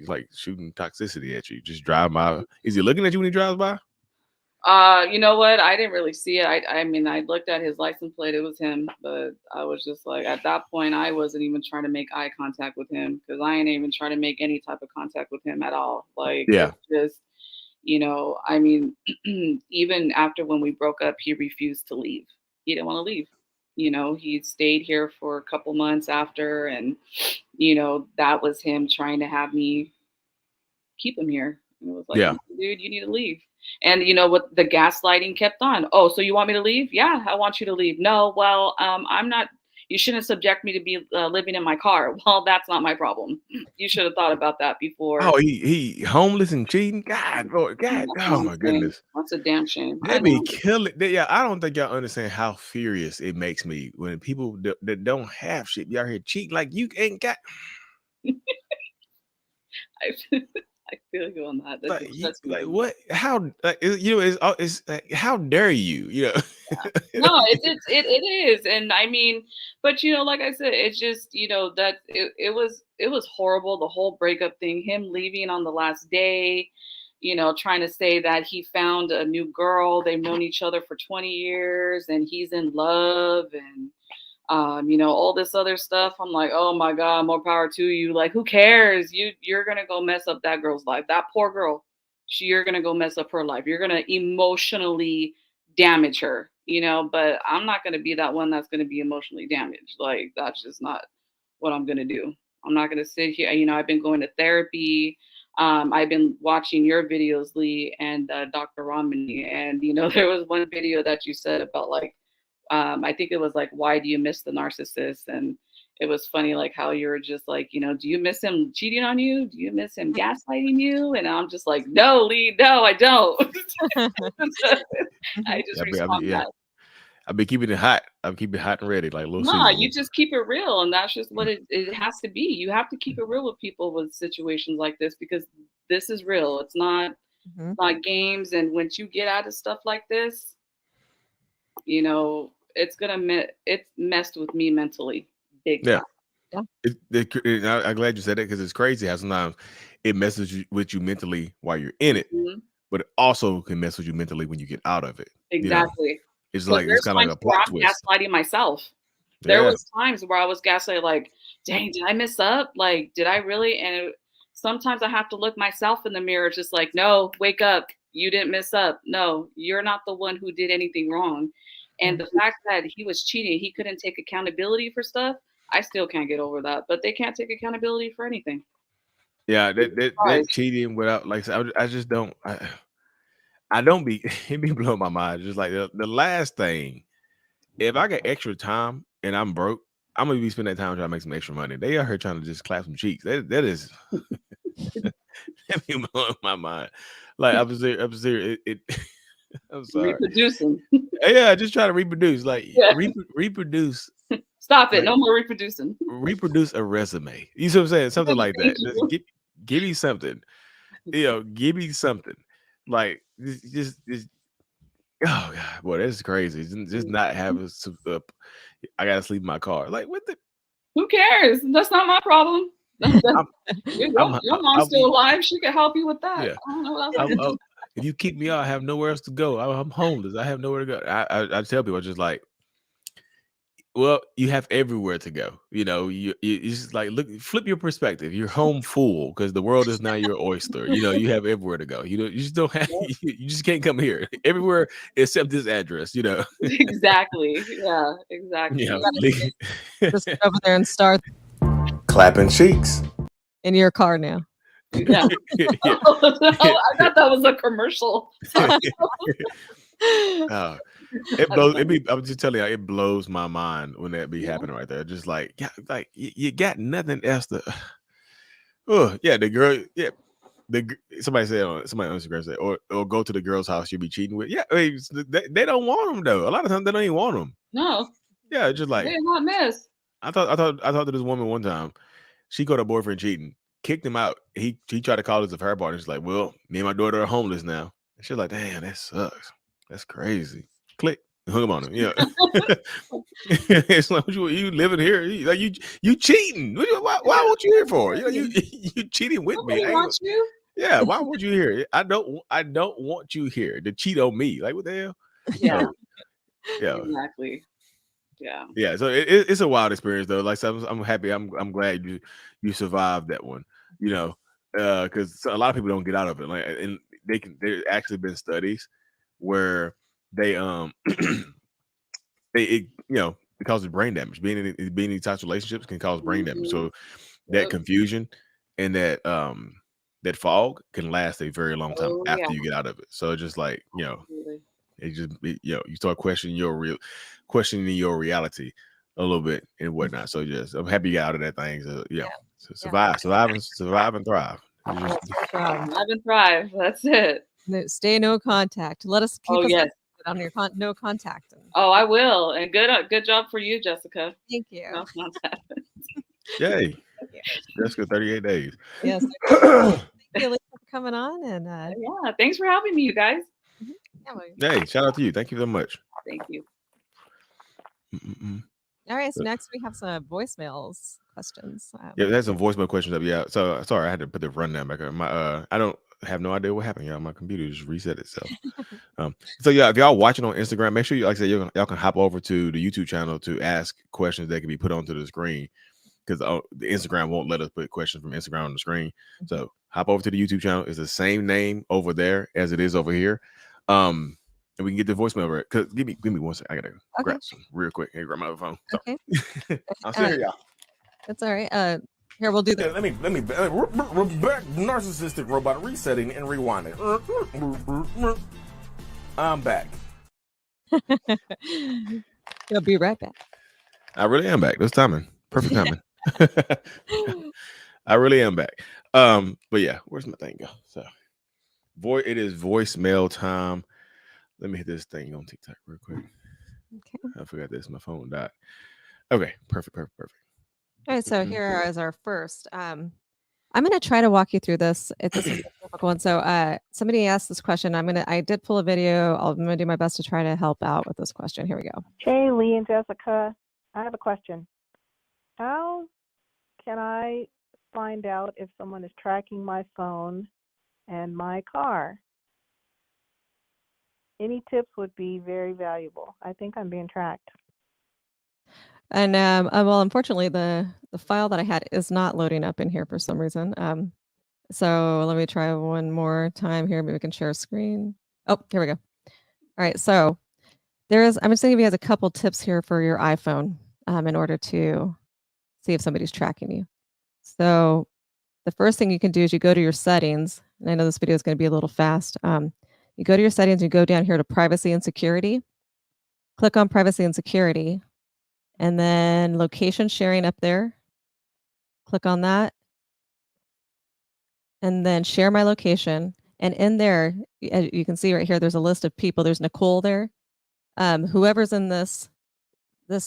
like shooting toxicity at you. Just drive by. Is he looking at you when he drives by?
You know what? I didn't really see it. I mean, I looked at his license plate. It was him, but I was just like, at that point, I wasn't even trying to make eye contact with him, because I ain't even trying to make any type of contact with him at all. Like,
Yeah.
it's just, I mean, even after when we broke up, he refused to leave. He didn't want to leave. He stayed here for a couple months after, and, that was him trying to have me keep him here. And it was like,
Yeah.
no, dude, you need to leave. And you know what? The gaslighting kept on. Oh, so you want me to leave? Yeah, I want you to leave. No, well, I'm not. You shouldn't subject me to be living in my car. Well, that's not my problem. You should have thought about that before.
Oh, he homeless and cheating. God, boy, God.
That's
Oh
one
my
thing.
goodness.
That's a damn shame. I
That be
know.
killing. Yeah, I don't think y'all understand how furious it makes me when people that don't have shit be out here cheating. Like you ain't got.
I, I feel you on that. That
Like
just
you,
sets me
like
off.
what? How? It's like, how dare you?
No, it is, and I mean, but like I said, it's just that it was horrible, the whole breakup thing. Him leaving on the last day, trying to say that he found a new girl. They've known each other for 20 years, and he's in love, and all this other stuff. I'm like, oh my God, more power to you. Like, who cares? You're gonna go mess up that girl's life. That poor girl. You're gonna go mess up her life. You're gonna emotionally damage her, but I'm not gonna be that one that's gonna be emotionally damaged. Like, that's just not what I'm gonna do. I'm not gonna sit here. I've been going to therapy. I've been watching your videos, Lee, and Dr. Romney, and there was one video that you said about, like, I think it was like, why do you miss the narcissist? And it was funny, like how you were just like, do you miss him cheating on you? Do you miss him gaslighting you? And I'm just like, no, Lee, no, I don't. I just respond
Yeah.
back.
I've been keeping it hot. I'm keeping it hot and ready, like little
No,
Caesar.
you just keep it real, and that's just what it has to be. You have to keep it real with people with situations like this, because this is real. It's not like games. And once you get out of stuff like this, it's messed with me mentally, big
Yeah.
time.
I'm glad you said that because it's crazy how sometimes it messes with you mentally while you're in it,
Mhm.
but it also can mess with you mentally when you get out of it.
Exactly.
It's
Because
like it's
there's
kind of like
times
a
where
plot
I'm
twist.
gaslighting myself. There
Yeah.
was times where I was gaslighting, like, dang, did I mess up? Like, did I really? And sometimes I have to look myself in the mirror, just like, no, wake up. You didn't mess up. No, you're not the one who did anything wrong. And the fact that he was cheating, he couldn't take accountability for stuff. I still can't get over that. But they can't take accountability for anything.
Yeah, that
Surprised.
cheating without, like I said, I just don't. I don't be it be blowing my mind. Just like the last thing, if I got extra time and I'm broke, I'm gonna be spending that time trying to make some extra money. They out here trying to just clap some cheeks. That is that be blowing my mind. Like I'm serious. I'm sorry.
Reproducing.
Yeah, just try to reproduce. Like
Yeah.
reproduce.
Stop it.
Like,
No more reproducing.
reproduce a resume. You see what I'm saying? Something like
Thank
that.
you.
Just give me something. Give me something. Like just oh god, boy, that's crazy. Just not having some. I gotta sleep in my car. Like what the?
Who cares? That's not my problem. Your mom's still alive. She can help you with that.
Yeah.
I don't know what else I can do.
If you kick me out, I have nowhere else to go. I'm homeless. I have nowhere to go. I tell people just like, well, you have everywhere to go. You just like flip your perspective. You're home full because the world is now your oyster. You have everywhere to go. You just don't have. You just can't come here. Everywhere except this address.
Exactly. Yeah. Exactly.
Just go over there and start
clapping cheeks
in your car now.
Yeah. I thought that was a commercial.
It blows. I'm just telling you, it blows my mind when that be happening right there. Just like, yeah, like you got nothing else to. Oh yeah, the girl. Yeah, somebody on Instagram said, or go to the girl's house you be cheating with. Yeah, I mean, they don't want them though. A lot of times they don't even want them.
No.
Yeah, just like
they're not miss.
I thought to this woman one time. She caught her boyfriend cheating, kicked him out. He tried to call us of her partner. She's like, well, me and my daughter are homeless now. And she's like, damn, that sucks. That's crazy. Click. Hung him on him. Yeah. It's like you living here. Like you cheating. Why won't you here for? You cheating with me.
Nobody wants you.
Yeah, why would you here? I don't want you here to cheat on me. Like what the hell?
Yeah.
So, yeah.
Exactly. Yeah.
Yeah. So it's a wild experience though. Like so I'm happy. I'm glad you survived that one. Because a lot of people don't get out of it. Like and there's actually been studies where they it causes brain damage. Being in these types of relationships can cause brain damage. So that confusion and that fog can last a very long time after you get out of it. So it's just like it just you start questioning your reality a little bit and whatnot. So just I'm happy you got out of that thing. So so survive and thrive.
Survive and thrive. That's it.
Stay no contact. Let us keep us on your no contact.
Oh, I will. And good job for you, Jessica.
Thank you.
No contact.
Yay. Jessica, 38 days.
Yes. Thank you, Lisa, for coming on. And
yeah, thanks for having me, you guys.
Hey, shout out to you. Thank you so much.
Thank you.
All right, so next we have some voicemails questions.
Yeah, there's some voicemail questions up. Yeah, so sorry, I had to put the rundown back on. My I don't have no idea what happened. Y'all, my computer just reset itself. So yeah, if y'all watching on Instagram, make sure you, like I said, y'all can hop over to the YouTube channel to ask questions that can be put onto the screen because the Instagram won't let us put questions from Instagram on the screen. So hop over to the YouTube channel. It's the same name over there as it is over here. And we can get the voicemail right. Cause give me 1 second. I gotta grab some real quick. Hey, grab my phone. So.
Okay.
I'll see y'all.
That's all right. Here we'll do that.
Let me back narcissistic robot resetting and rewinding. I'm back.
You'll be right back.
I really am back. This timing. Perfect timing. I really am back. But yeah, where's my thing go? So it is voicemail time. Let me hit this thing on TikTok real quick.
Okay.
I forgot this. My phone died. Okay, perfect.
All right, so here is our first. I'm going to try to walk you through this. This is a difficult one. So somebody asked this question. I did pull a video. I'm going to do my best to try to help out with this question. Here we go.
Hey, Lee and Jessica. I have a question. How can I find out if someone is tracking my phone and my car? Any tips would be very valuable. I think I'm being tracked.
And well, unfortunately, the file that I had is not loading up in here for some reason. So let me try one more time here. Maybe we can share a screen. Oh, here we go. All right. So I'm just going to give you guys a couple tips here for your iPhone in order to see if somebody's tracking you. So the first thing you can do is you go to your settings. And I know this video is going to be a little fast. You go to your settings, you go down here to privacy and security. Click on privacy and security. and then location sharing up there. Click on that, and then share my location. And in there, as you can see right here, there's a list of people. There's Nicole there. Whoever's in this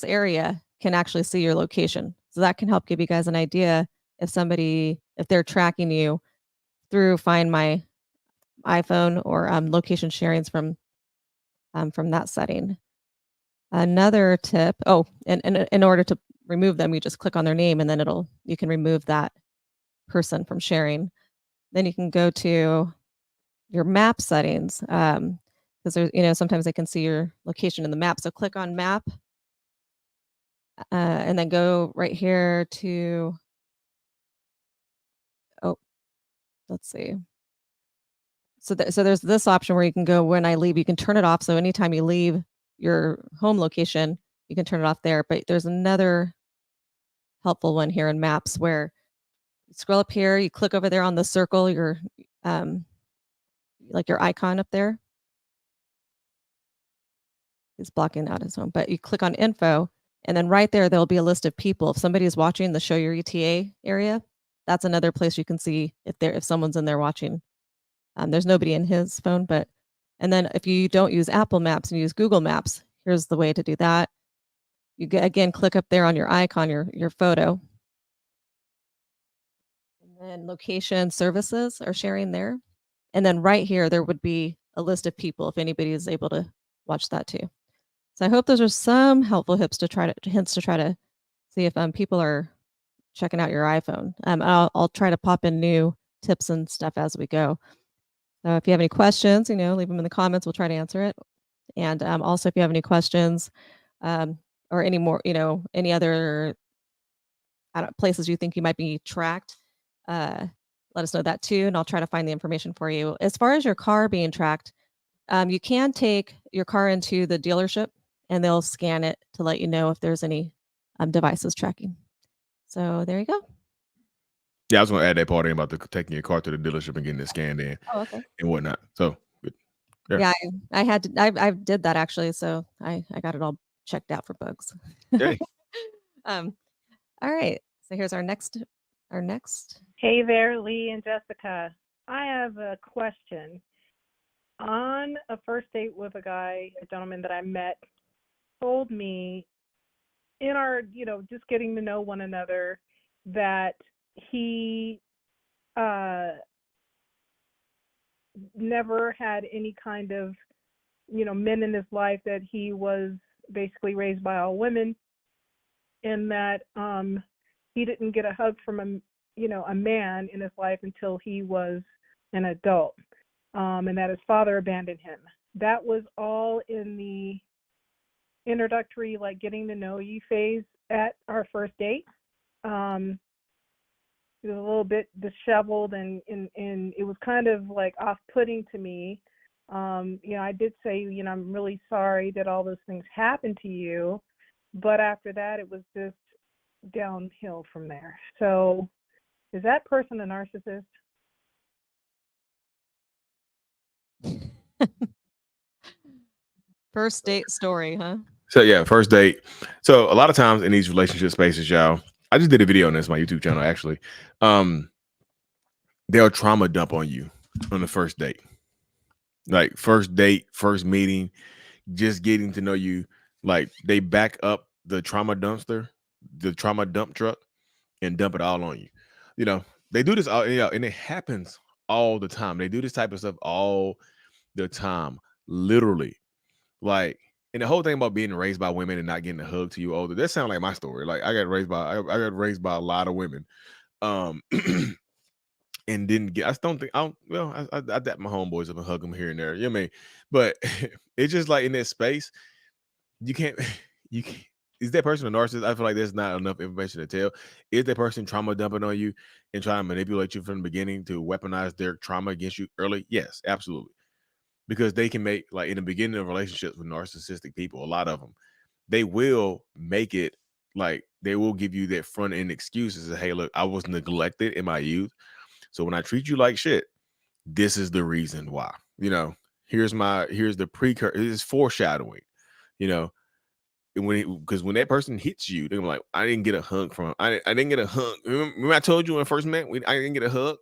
area can actually see your location. So that can help give you guys an idea if they're tracking you through Find My iPhone or location sharings from that setting. Another tip, and in order to remove them, you just click on their name and then you can remove that person from sharing. Then you can go to your map settings, because there's, sometimes they can see your location in the map. So click on map, and then go right here to, let's see. So there's this option where you can go when I leave, you can turn it off. So anytime you leave your home location, you can turn it off there. But there's another helpful one here in maps where you scroll up here, you click over there on the circle, like your icon up there. It's blocking out his home, but you click on info, and then right there'll be a list of people. If somebody is watching the Show Your ETA area, that's another place you can see if someone's in there watching. There's nobody in his phone, and then if you don't use Apple Maps and use Google Maps, here's the way to do that. You again click up there on your icon, your photo, and then location services are sharing there, and then right here there would be a list of people if anybody is able to watch that too. So I hope those are some helpful hints to try to see if people are checking out your iPhone. I'll try to pop in new tips and stuff as we go. So if you have any questions, leave them in the comments. We'll try to answer it. And also, if you have any questions or any more, any other places you think you might be tracked, let us know that too, and I'll try to find the information for you. As far as your car being tracked, you can take your car into the dealership and they'll scan it to let you know if there's any devices tracking. So there you go.
Yeah, I was going to add that part in about taking your car to the dealership and getting it scanned in and whatnot. So good.
Yeah, I did that actually. So I got it all checked out for bugs.
Okay.
All right. So here's our next.
Hey there, Lee and Jessica. I have a question. On a first date with a gentleman that I met, told me in our, just getting to know one another, that he never had any kind of, men in his life, that he was basically raised by all women, and that he didn't get a hug from a man in his life until he was an adult, and that his father abandoned him. That was all in the introductory, like getting to know you phase at our first date. It was a little bit disheveled, and it was kind of like off-putting to me. I did say, I'm really sorry that all those things happened to you, but after that, it was just downhill from there. So, is that person a narcissist?
First date story, huh?
So yeah, first date. So a lot of times in these relationship spaces, y'all, I just did a video on this on my YouTube channel actually. They'll trauma dump on you on the first date. Like first date, first meeting, just getting to know you. Like they back up the trauma dumpster, the trauma dump truck, and dump it all on you. They do this all, and it happens all the time. They do this type of stuff all the time, literally. Like, and the whole thing about being raised by women and not getting a hug to you older, that sounds like my story. Like I got raised by a lot of women. And didn't get, I don't think, I dap my homeboys up and hug them here and there. You know what I mean? But it's just like in that space, you can't, is that person a narcissist? I feel like there's not enough information to tell. Is that person trauma dumping on you and trying to manipulate you from the beginning to weaponize their trauma against you early? Yes, absolutely. Because they can make, like in the beginning of relationships with narcissistic people, a lot of them, they will make it like they will give you that front end excuses of, hey, look, I was neglected in my youth. So when I treat you like shit, this is the reason why. Here's the precursor. It's foreshadowing. because when that person hits you, they're like, I didn't get a hug from him. I didn't get a hug. Remember I told you when I first met, I didn't get a hug.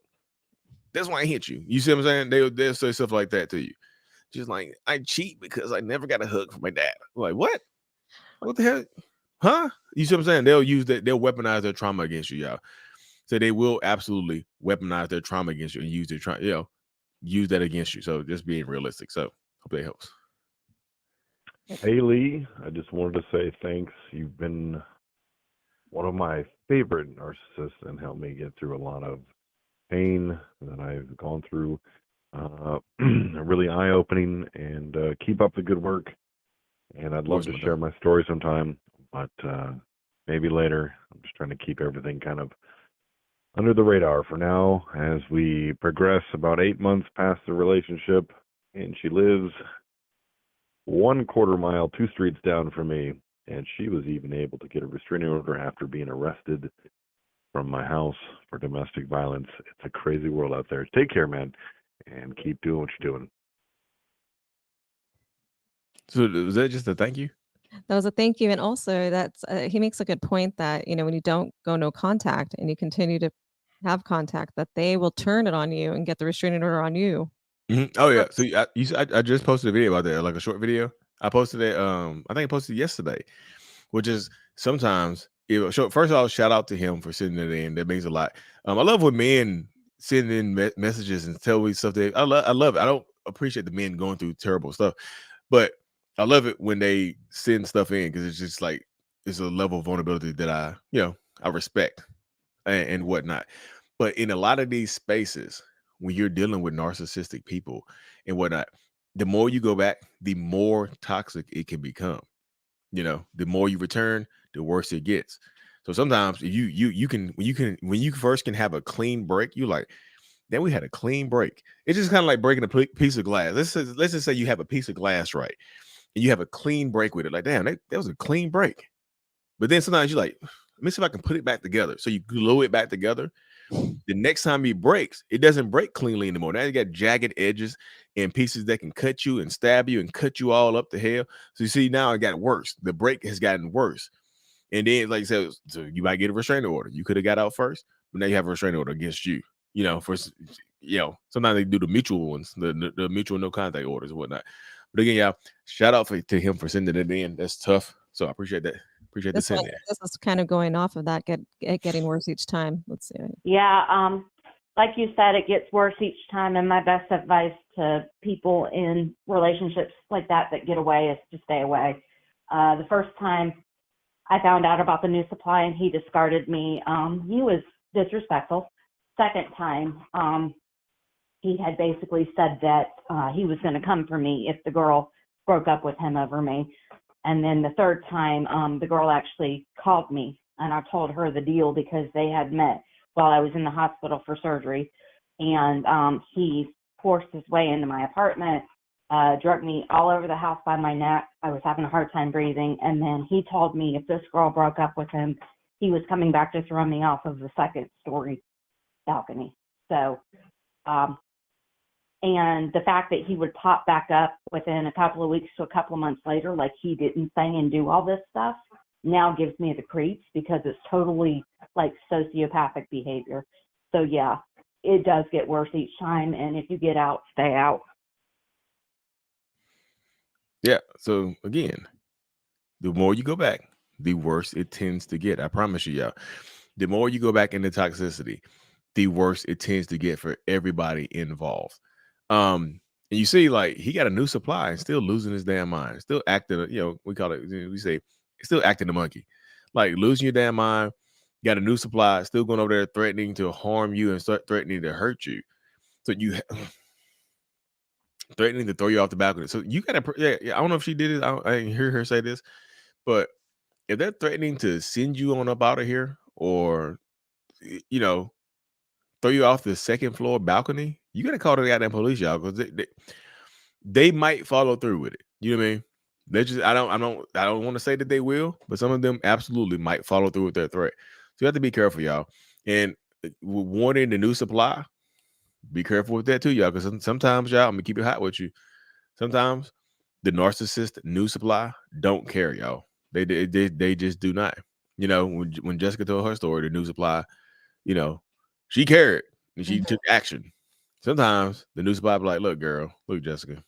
That's why I hit you. You see what I'm saying? They'll say stuff like that to you. Just like, I cheat because I never got a hug from my dad. I'm like, what? What the hell? Huh? You see what I'm saying? They'll use that. They'll weaponize their trauma against you, y'all. So they will absolutely weaponize their trauma against you and use their use that against you. So just being realistic. So hope that helps.
Hey Lee, I just wanted to say thanks. You've been one of my favorite narcissists and helped me get through a lot of pain that I've gone through. Really eye-opening, and keep up the good work. And I'd love to share my story sometime, but maybe later. I'm just trying to keep everything kind of under the radar for now as we progress about 8 months past the relationship, and she lives 1/4 mile, 2 streets down from me, and she was even able to get a restraining order after being arrested from my house for domestic violence. It's a crazy world out there. Take care, man, and keep doing what you're doing.
So was that just a thank you?
That was a thank you, and also that's he makes a good point that when you don't go no contact and you continue to have contact, that they will turn it on you and get the restraining order on you.
Oh yeah. So I just posted a video about that, like a short video. I posted it. I think I posted it yesterday, which is sometimes. First of all, shout out to him for sending it in. That means a lot. I love when men send in messages and tell me stuff that I love it. I don't appreciate the men going through terrible stuff, but I love it when they send stuff in because it's just like it's a level of vulnerability that I respect and whatnot. But in a lot of these spaces, when you're dealing with narcissistic people and whatnot, the more you go back, the more toxic it can become. The more you return, the worse it gets. So sometimes if when you first can have a clean break, you like, then we had a clean break. It's just kind of like breaking a piece of glass. Let's just say you have a piece of glass, right? And you have a clean break with it. Like, damn, that was a clean break. But then sometimes you're like, let me see if I can put it back together. So you glue it back together. The next time it breaks, it doesn't break cleanly anymore. Now you got jagged edges and pieces that can cut you and stab you and cut you all up to hell. So you see, now it got worse. The break has gotten worse. And then, like I said, so you might get a restraining order. You could have got out first, but now you have a restraining order against you. Sometimes they do the mutual ones, the mutual no contact orders and whatnot. But again, y'all, shout out to him for sending it in. That's tough. So I appreciate that. Appreciate the send there.
This is kind of going off of that, getting worse each time. Let's see.
Yeah, like you said, it gets worse each time. And my best advice to people in relationships like that get away is to stay away. The first time I found out about the new supply and he discarded me, he was disrespectful. Second time, he had basically said that he was going to come for me if the girl broke up with him over me. And then the third time, the girl actually called me, and I told her the deal because they had met while I was in the hospital for surgery. And he forced his way into my apartment, drugged me all over the house by my neck. I was having a hard time breathing. And then he told me if this girl broke up with him, he was coming back to throw me off of the second-story balcony. So, and the fact that he would pop back up within a couple of weeks to a couple of months later, like he didn't say and do all this stuff, now gives me the creeps because it's totally like sociopathic behavior. So yeah, it does get worse each time. And if you get out, stay out.
Yeah. So again, the more you go back, the worse it tends to get. I promise you, y'all. The more you go back into toxicity, the worse it tends to get for everybody involved. And you see, like, he got a new supply and still losing his damn mind, still acting, we call it, we say, still acting the monkey, like losing your damn mind, got a new supply, still going over there threatening to harm you and start threatening to hurt you. So threatening to throw you off the balcony. So you got to, I don't know if she did it. I didn't hear her say this, but if they're threatening to send you on up out of here or, throw you off the second floor balcony, you got to call the goddamn police, y'all, because they might follow through with it. You know what I mean? They just, I don't want to say that they will, but some of them absolutely might follow through with their threat. So you have to be careful, y'all. And wanting the new supply, be careful with that too, y'all, because sometimes, y'all, I'm gonna keep it hot with you. Sometimes the narcissist new supply don't care, y'all. They just do not. You know, when Jessica told her story, the new supply, you know, she cared and she took action. Sometimes the new supply be like, look, girl, look, Jessica,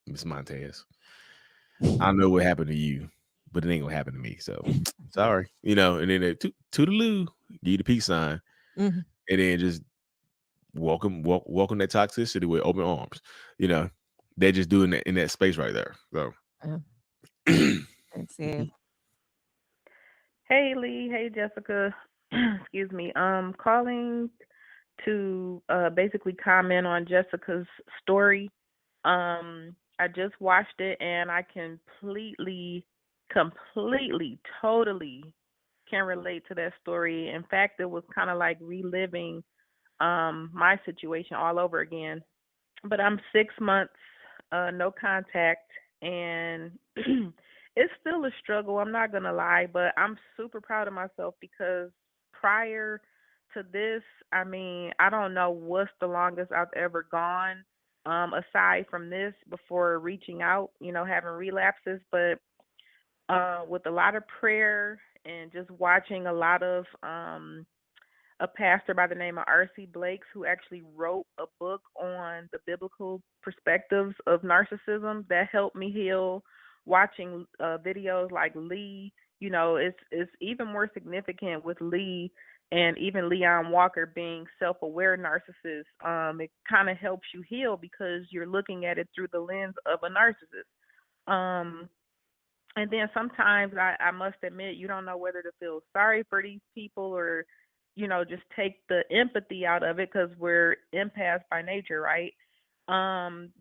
Miss Montez, I know what happened to you, but it ain't gonna happen to me. So sorry, you know. And then they toodaloo, give you the peace sign,
Mhm.
and then just welcome that toxicity with open arms. You know, they're just doing that in that space right there. So
Let's see.
Hey Lee, hey Jessica. Excuse me. Calling to basically comment on Jessica's story. I just watched it and I completely, totally can relate to that story. In fact, it was kind of like reliving my situation all over again. But I'm 6 months, no contact, and it's still a struggle. I'm not gonna lie, but I'm super proud of myself because prior to this, I mean, I don't know what's the longest I've ever gone, aside from this before reaching out, having relapses, but with a lot of prayer and just watching a lot of a pastor by the name of R.C. Blakes, who actually wrote a book on the biblical perspectives of narcissism that helped me heal. Watching videos like Lee, it's even more significant with Lee and even Leon Walker being self-aware narcissists. It kind of helps you heal because you're looking at it through the lens of a narcissist. And then sometimes I must admit, you don't know whether to feel sorry for these people or, just take the empathy out of it because we're empaths by nature, right?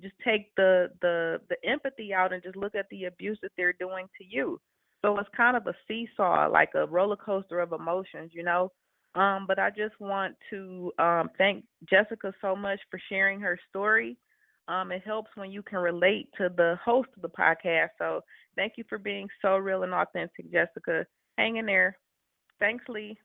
Just take the empathy out and just look at the abuse that they're doing to you. So it's kind of a seesaw, like a roller coaster of emotions, But I just want to thank Jessica so much for sharing her story. It helps when you can relate to the host of the podcast. So thank you for being so real and authentic, Jessica. Hang in there. Thanks, Lee.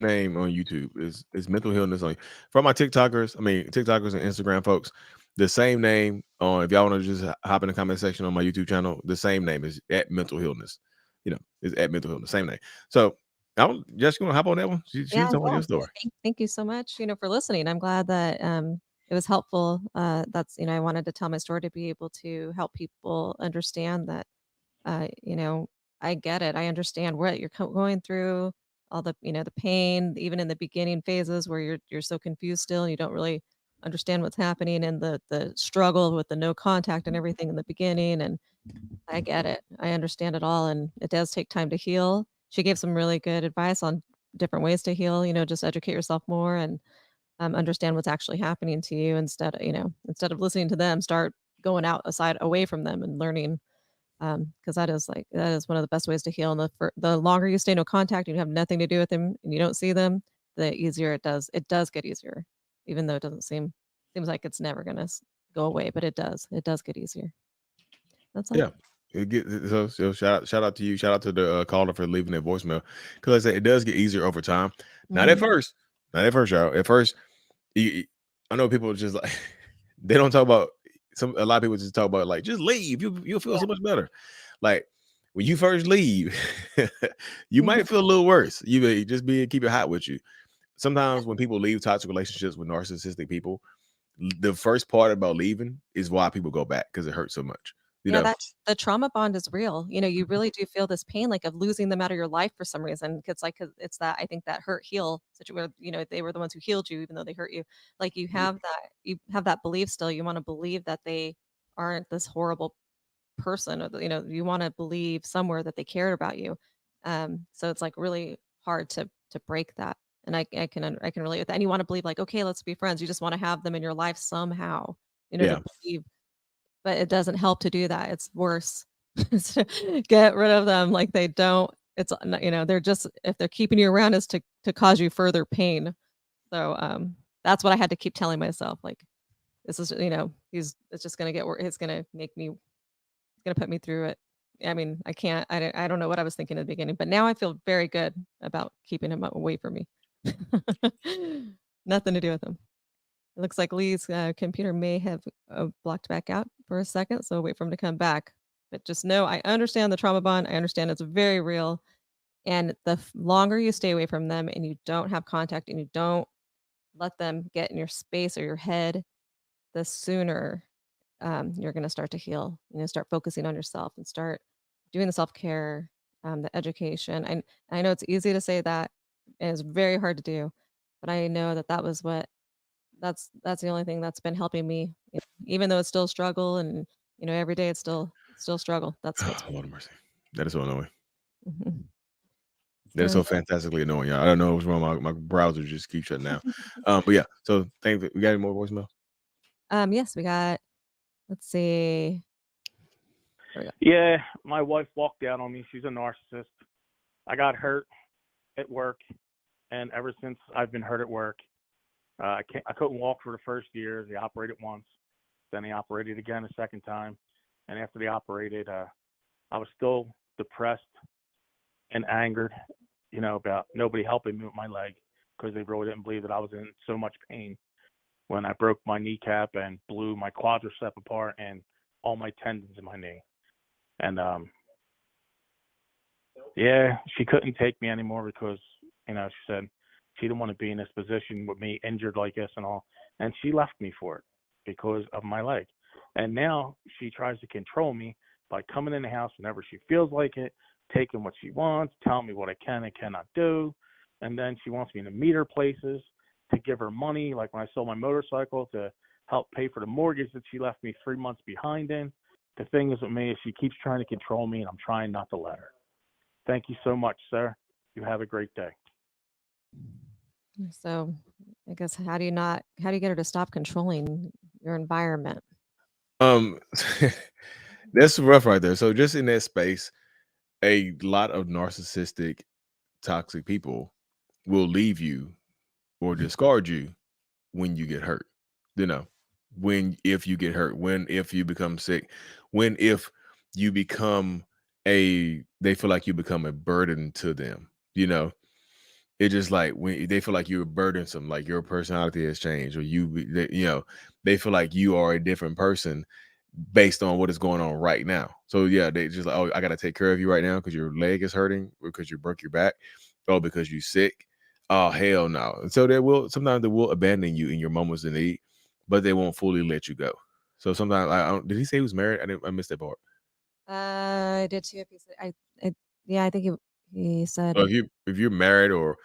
name on YouTube is mental illness on for my TikTokers. I mean TikTokers and Instagram folks. The same name on if y'all want to just hop in the comment section on my YouTube channel. The same name is at mental illness. You know, is at mental illness. Same name. So I'm just gonna hop on that one. She
Yeah,
was talking
yeah.
your story.
Thank you so much, for listening. I'm glad that it was helpful. I wanted to tell my story to be able to help people understand that uh, you know, I get it. I understand what you're going through, all the pain, even in the beginning phases where you're so confused still and you don't really understand what's happening and the struggle with the no contact and everything in the beginning. And I get it. I understand it all. And it does take time to heal. She gave some really good advice on different ways to heal, just educate yourself more and understand what's actually happening to you instead of listening to them, start going out aside away from them and learning because that is one of the best ways to heal. And the longer you stay no contact, you have nothing to do with them, and you don't see them, the easier it does. It does get easier, even though it doesn't seems like it's never gonna go away, but it does. It does get easier. That's all.
Yeah. So shout out to you. Shout out to the caller for leaving that voicemail. Because I said it does get easier over time. Not at
Mhm.
first. Not at first, y'all. At first, I know people just like they don't talk about a lot of people just talk about like just leave. You'll feel so much better. Like when you first leave, you
Mhm.
might feel a little worse. You may just keep it hot with you. Sometimes when people leave toxic relationships with narcissistic people, the first part about leaving is why people go back because it hurts so much. You
Yeah,
know,
that's the trauma bond is real. You really do feel this pain, like, of losing them out of your life for some reason. It's like 'cause it's that I think that hurt heal situation where, they were the ones who healed you even though they hurt you. Like, you have that belief still. You wanna believe that they aren't this horrible person or, you wanna believe somewhere that they cared about you. So it's, like, really hard to break that. And I can relate with that. And you wanna believe, like, "Okay, let's be friends." You just wanna have them in your life somehow, to
yeah,
believe but it doesn't help to do that, it's worse. So, get rid of them, like, they don't it's n they're just if they're keeping you around is to cause you further pain. So, that's what I had to keep telling myself, like, this is it's just gonna get worse. It's gonna make me it's gonna put me through it. I mean, I don't know what I was thinking at the beginning, but now I feel very good about keeping him away from me. Nothing to do with him. It looks like Lee's computer may have blocked back out for a second, so wait for him to come back. But just know I understand the trauma bond. I understand it's very real. And the longer you stay away from them and you don't have contact and you don't let them get in your space or your head, the sooner you're going to start to heal. Start focusing on yourself and start doing the self care, the education. And I know it's easy to say that, and it's very hard to do, but I know that was that's the only thing that's been helping me, even though it's still a struggle, and every day it's still struggle. That's what's
Oh, Lord have mercy. That is so annoying.
Mhm.
That is
So
so fantastically annoying, y'all. I don't know what's wrong. My browser just keeps shutting down. But yeah. So we got any more voicemail?
Yes, we got. Let's see. There we go.
Yeah, my wife walked out on me. She's a narcissist. I got hurt at work, and ever since I've been hurt at work, I couldn't walk for the first year. They operated once, then they operated again a second time, and after they operated, I was still depressed and angered, about nobody helping me with my leg because they really didn't believe that I was in so much pain when I broke my kneecap and blew my quadricep apart and all my tendons in my knee. And yeah, she couldn't take me anymore because, she said she didn't want to be in this position with me injured like this and all. And she left me for it because of my leg. And now she tries to control me by coming in the house whenever she feels like it, taking what she wants, telling me what I can and cannot do. And then she wants me to meet her places, to give her money, like when I sold my motorcycle, to help pay for the mortgage that she left me 3 months behind in. The thing is with me is she keeps trying to control me, and I'm trying not to let her. Thank you so much, sir. You have a great day.
So, I guess how do you get her to stop controlling your environment?
Um, that's rough right there. So just in that space, a lot of narcissistic, toxic people will leave you or discard you when you get hurt. You know, if you get hurt, if you become sick, if you become they feel like you become a burden to them. It's just like when they feel like you're burdensome, like your personality has changed, or they feel like you are a different person based on what is going on right now. So yeah, they just like, oh, I got to take care of you right now because your leg is hurting, or because you broke your back, or because you're sick. Oh hell no! And so sometimes they will abandon you in your moments of need, but they won't fully let you go. So sometimes did he say he was married? I missed that part.
I did too. Yeah, I think he said.
So if you're married or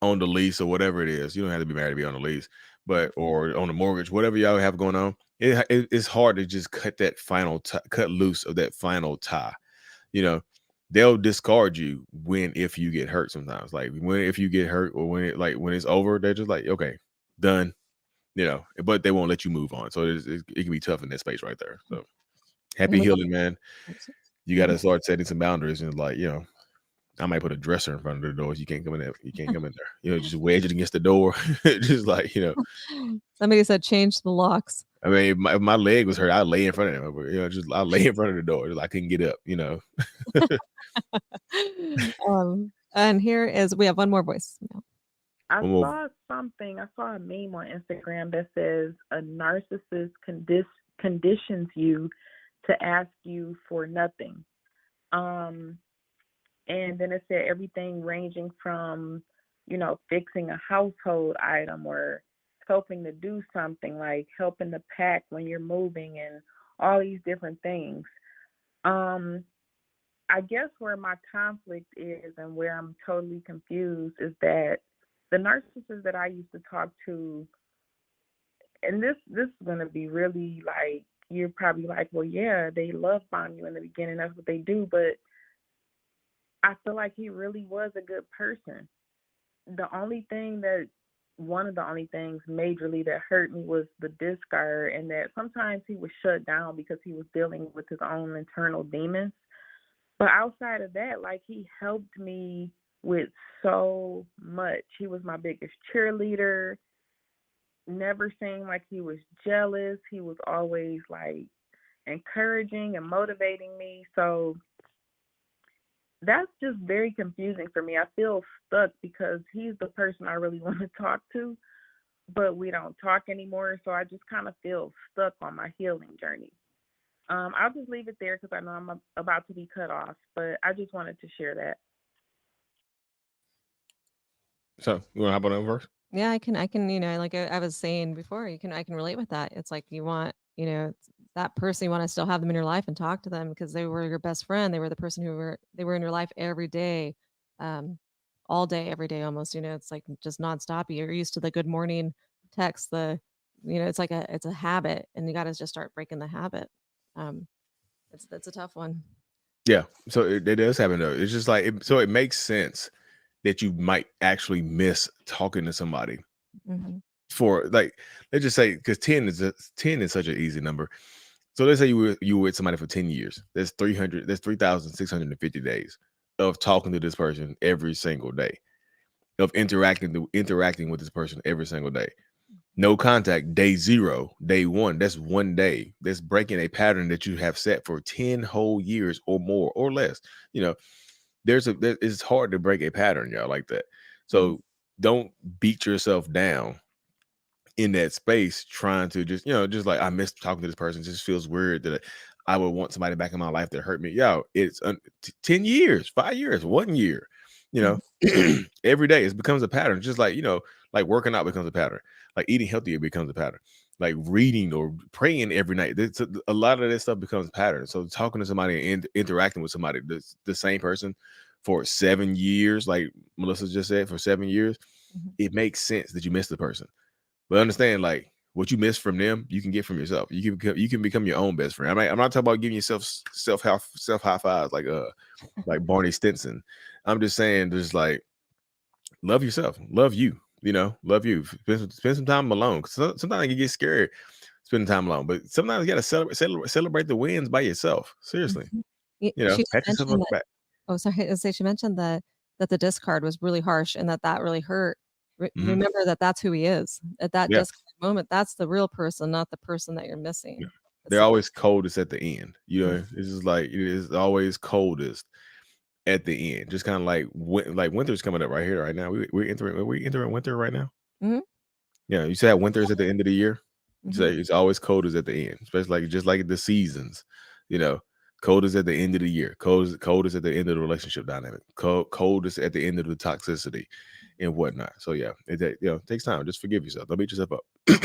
on the lease or whatever it is, you don't have to be married to be on the lease, but or on the mortgage, whatever y'all have going on, it's hard to just cut that cut loose of that final tie. You know, they'll discard you if you get hurt sometimes. Like if you get hurt, or when it's over, they're just like, okay, done. But they won't let you move on. So it can be tough in that space right there. So happy healing, man. You got to start setting some boundaries, and I might put a dresser in front of the doors. You can't come in there. You can't come in there. Just wedge it against the door. Just like,
Somebody said change the locks.
I mean, if my leg was hurt, I'd lay in front of them. I lay in front of the door. I couldn't get up,
And we have one more voice.
I saw a meme on Instagram that says a narcissist conditions you to ask you for nothing. And then it said everything ranging from, fixing a household item or helping to do something, like helping to pack when you're moving and all these different things. I guess where my conflict is and where I'm totally confused is that the narcissists that I used to talk to, and this is going to be really like, you're probably like, well, yeah, they love bomb you in the beginning. That's what they do. But I feel like he really was a good person. One of the only things majorly that hurt me was the discard, and that sometimes he was shut down because he was dealing with his own internal demons. But outside of that, like, he helped me with so much. He was my biggest cheerleader. Never seemed like he was jealous. He was always like encouraging and motivating me. So that's just very confusing for me. I feel stuck because he's the person I really want to talk to, but we don't talk anymore. So I just kind of feel stuck on my healing journey. I'll just leave it there because I know I'm about to be cut off, but I just wanted to share that.
So you want to hop on over first?
Yeah, I can, like I was saying before, I can relate with that. It's like you want, that person, you want to still have them in your life and talk to them because they were your best friend. They were the person they were in your life every day, all day, every day almost, it's like just nonstop. You're used to the good morning text, it's like it's a habit and you got to just start breaking the habit. Um, it's a tough one.
Yeah. So it does happen though. It's just like, so it makes sense that you might actually miss talking to somebody for like, let's just say, because 10 is such an easy number. So let's say you were with somebody for 10 years. That's 3,650 days of talking to this person every single day, of interacting with this person every single day. No contact, day 0, day 1. That's 1 day. That's breaking a pattern that you have set for 10 whole years or more or less. It's hard to break a pattern, y'all, like that. So don't beat yourself down in that space trying to just like, I miss talking to this person. It just feels weird that I would want somebody back in my life that hurt me. Yo, it's 10 years, 5 years, 1 year, every day it becomes a pattern. Just like, like working out becomes a pattern, like eating healthier becomes a pattern, like reading or praying every night. A lot of this stuff becomes a pattern. So talking to somebody and interacting with somebody, the same person for 7 years, like Melissa just said, for 7 years, it makes sense that you miss the person. But understand, like, what you miss from them, you can get from yourself. You can become your own best friend. I'm not talking about giving yourself self high fives like Barney Stinson. I'm just saying, just like, love yourself, love you. Love you. Spend some time alone. Sometimes you get scared spending time alone, but sometimes you got to celebrate the wins by yourself. Seriously,
She
pat yourself on the back.
Oh, sorry. I say she mentioned that the discard was really harsh and that really hurt. Remember that's who he is at that
Yeah.
discard moment. That's the real person, not the person that you're missing.
Yeah. They're always coldest at the end. It's just like, it is always coldest at the end. Just kind of like winter's coming up right here, right now. We're entering winter right now. Yeah, you said winter is at the end of the year. You say it's always coldest at the end, especially just like the seasons. Coldest at the end of the year. Coldest at the end of the relationship dynamic. Coldest at the end of the toxicity and whatnot. So yeah, it takes time. Just forgive yourself. Don't beat yourself up.
All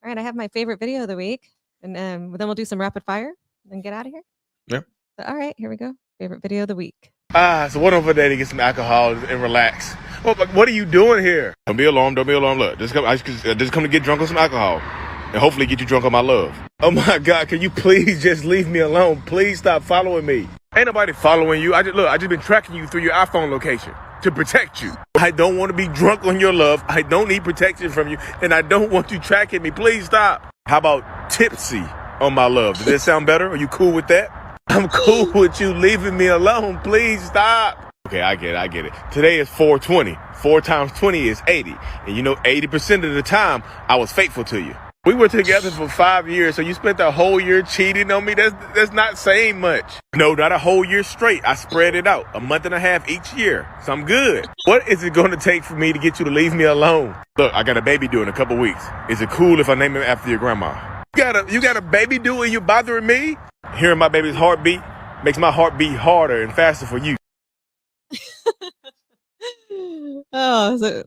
right, I have my favorite video of the week, and then we'll do some rapid fire and get out of here.
Yeah.
So, all right, here we go. Favorite video of the week.
So what over there to get some alcohol and relax? Well, what are you doing here? Don't be alarmed. Look, just come to get drunk on some alcohol and hopefully get you drunk on my love. Oh my God, can you please just leave me alone? Please stop following me. Ain't nobody following you. I just been tracking you through your iPhone location to protect you. I don't want to be drunk on your love. I don't need protection from you, and I don't want you tracking me. Please stop. How about tipsy on my love? Does that sound better? Are you cool with that? I'm cool with you leaving me alone. Please stop. Okay, I get it. Today is 420. 4 times 20 is 80. And 80% of the time, I was faithful to you. We were together for 5 years, so you spent the whole year cheating on me? That's not saying much. No, not a whole year straight. I spread it out, a month and a half each year. So I'm good. What is it going to take for me to get you to leave me alone? Look, I got a baby due in a couple weeks. Is it cool if I name him after your grandma? You got a baby due and you're bothering me? Hearing my baby's heartbeat makes my heart beat harder and faster for you.
Oh, is it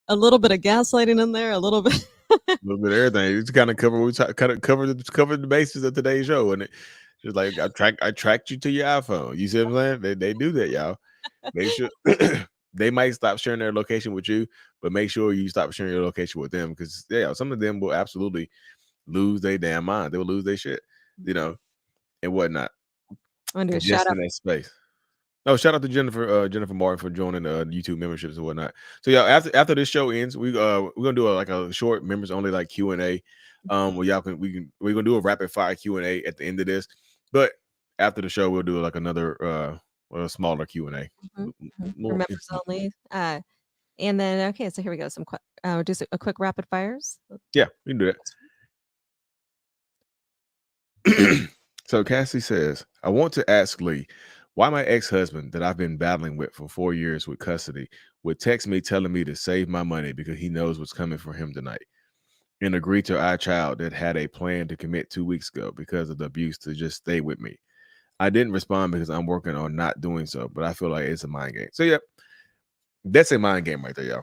a little bit of gaslighting in there, a little bit.
A little bit of everything. It's kind of cover the bases of today's show, and it just like I tracked you to your iPhone. You see what I'm saying? They do that, y'all. Make sure they might stop sharing their location with you, but make sure you stop sharing your location with them, because some of them will absolutely lose their damn mind. They will lose their shit, and whatnot.
I want to do a
Just
shout out
in that space. Oh, shout out to Jennifer Martin for joining YouTube memberships and whatnot. So yeah, after this show ends, we're gonna do a short members only like Q&A. Where y'all we're gonna do a rapid fire Q&A at the end of this. But after the show, we'll do like another smaller Q&A.
for members only. And then okay, so here we go. Just a quick rapid fires.
Yeah, we can do that. So Cassie says, I want to ask Lee, why my ex-husband that I've been battling with for 4 years with custody would text me telling me to save my money because he knows what's coming for him tonight. and agreed to our child that had a plan to commit 2 weeks ago because of the abuse to just stay with me. I didn't respond because I'm working on not doing so, but I feel like it's a mind game. So yeah, that's a mind game right there, y'all.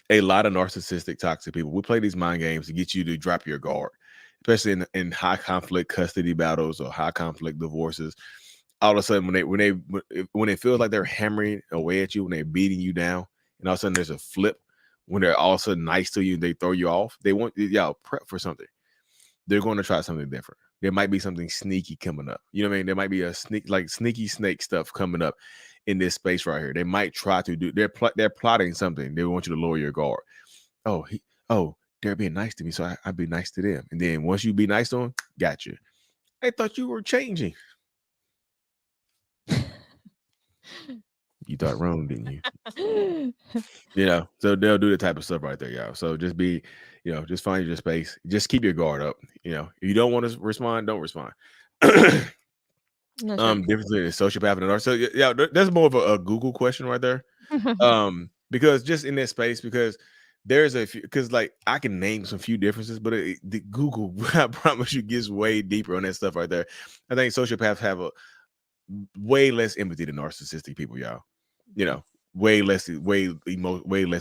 A lot of narcissistic, toxic people will play these mind games to get you to drop your guard, especially in high conflict custody battles or high conflict divorces. All of a sudden, when it feels like they're hammering away at you, when they're beating you down, and all of a sudden there's a flip, when they're all of a sudden nice to you, they throw you off. They want y'all prep for something. They're going to try something different. There might be something sneaky coming up. You know what I mean? There might be a sneaky snake stuff coming up in this space right here. They might try to do. They're plotting something. They want you to lower your guard. Oh, they're being nice to me, so I'd be nice to them. And then once you be nice to them, gotcha. I thought you were changing. You thought wrong, didn't you? So they'll do the type of stuff right there, y'all. So just be, just find your space. Just keep your guard up. If you don't want to respond, don't respond. Difference between a sociopath and a narcissist. So yeah, that's more of a Google question right there. Because just in that space, because there's a few, because like I can name some few differences, but the Google, I promise you, gets way deeper on that stuff right there. I think sociopaths have a way less empathy than narcissistic people, y'all. Way less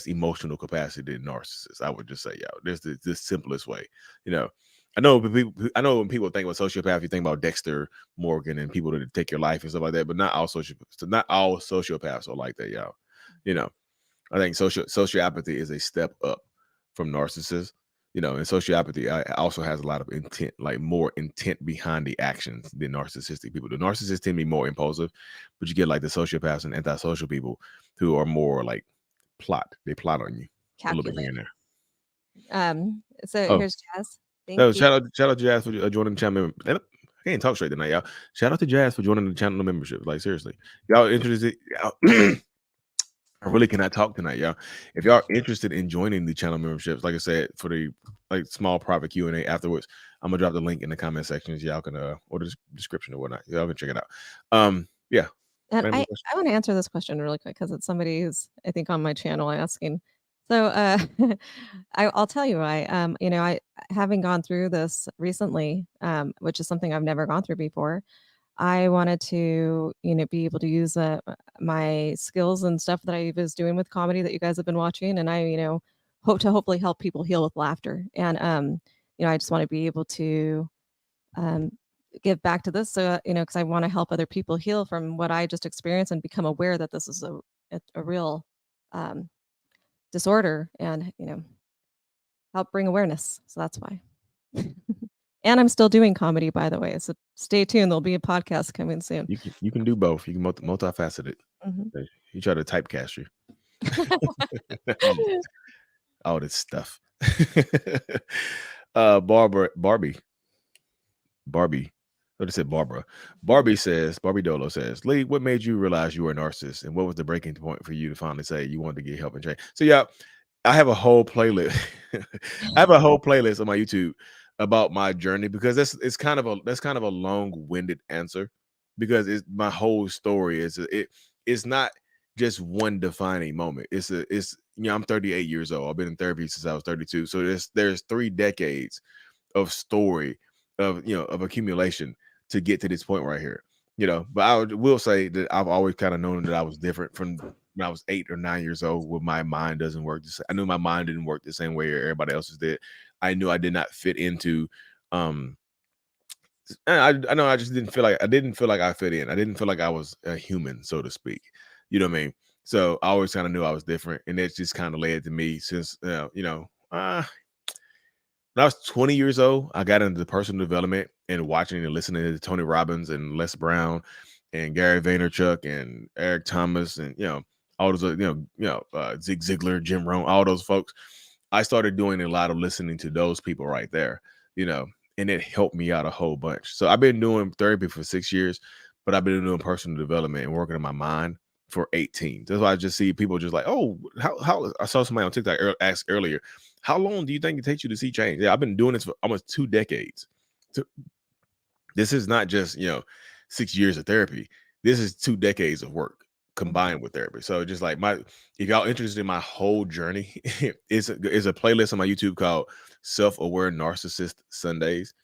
emotional capacity than narcissists. I would just say, y'all. There's the simplest way. I know when people think about sociopath, you think about Dexter Morgan and people that take your life and stuff like that, but not all sociopaths are like that, y'all. I think sociopathy is a step up from narcissists. And sociopathy also has a lot of intent, like more intent behind the actions than narcissistic people. The narcissists tend to be more impulsive, but you get like the sociopaths and antisocial people who are more like they plot on you a little bit here and there.
Here's Jazz. Thank you.
Shout out to Jazz for joining the channel. I can't talk straight tonight, y'all. Shout out to Jazz for joining the channel membership. Like seriously, y'all interested? I really cannot talk tonight, y'all. If y'all are interested in joining the channel memberships, like I said, for the small private Q&A afterwards, I'm gonna drop the link in the comment sections. Y'all can or the description or whatnot. Y'all can check it out. Yeah.
And I want to answer this question really quick because it's somebody who's I think on my channel asking. So I'll tell you, I having gone through this recently, which is something I've never gone through before. I wanted to, be able to use my skills and stuff that I was doing with comedy that you guys have been watching, and I, hope to hopefully help people heal with laughter. And I just want to be able to give back to this, so because I want to help other people heal from what I just experienced and become aware that this is a real disorder, and help bring awareness. So that's why. And I'm still doing comedy, by the way. So stay tuned. There'll be a podcast coming soon.
You can do both. You can multifaceted. Mm-hmm. You try to typecast you. All this stuff. Barbie. I just said Barbara. Barbie Dolo says, Lee, what made you realize you were a narcissist? And what was the breaking point for you to finally say you wanted to get help and change? So yeah, I have a whole playlist. I have a whole playlist on my YouTube about my journey, because that's kind of a long-winded answer, because my whole story it's not just one defining moment. I'm 38 years old. I've been in therapy since I was 32. So there's 3 decades of story of accumulation to get to this point right here. But I will say that I've always kind of known that I was different from when I was 8 or 9 years old, where my mind doesn't work. I knew my mind didn't work the same way everybody else's did. I knew I did not fit into. I know I just didn't feel like I fit in. I didn't feel like I was a human, so to speak. You know what I mean? So I always kind of knew I was different, and it just kind of led to me since when I was 20 years old, I got into personal development and watching and listening to Tony Robbins and Les Brown and Gary Vaynerchuk and Eric Thomas and all those Zig Ziglar, Jim Rohn, all those folks. I started doing a lot of listening to those people right there, and it helped me out a whole bunch. So I've been doing therapy for 6 years, but I've been doing personal development and working on my mind for 18. That's why I just see people just like, oh, how I saw somebody on TikTok ask earlier, how long do you think it takes you to see change? Yeah, I've been doing this for almost 2 decades. This is not just 6 years of therapy. This is 2 decades of work combined with therapy. So just like if y'all interested in my whole journey, is a playlist on my YouTube called Self-Aware Narcissist Sundays,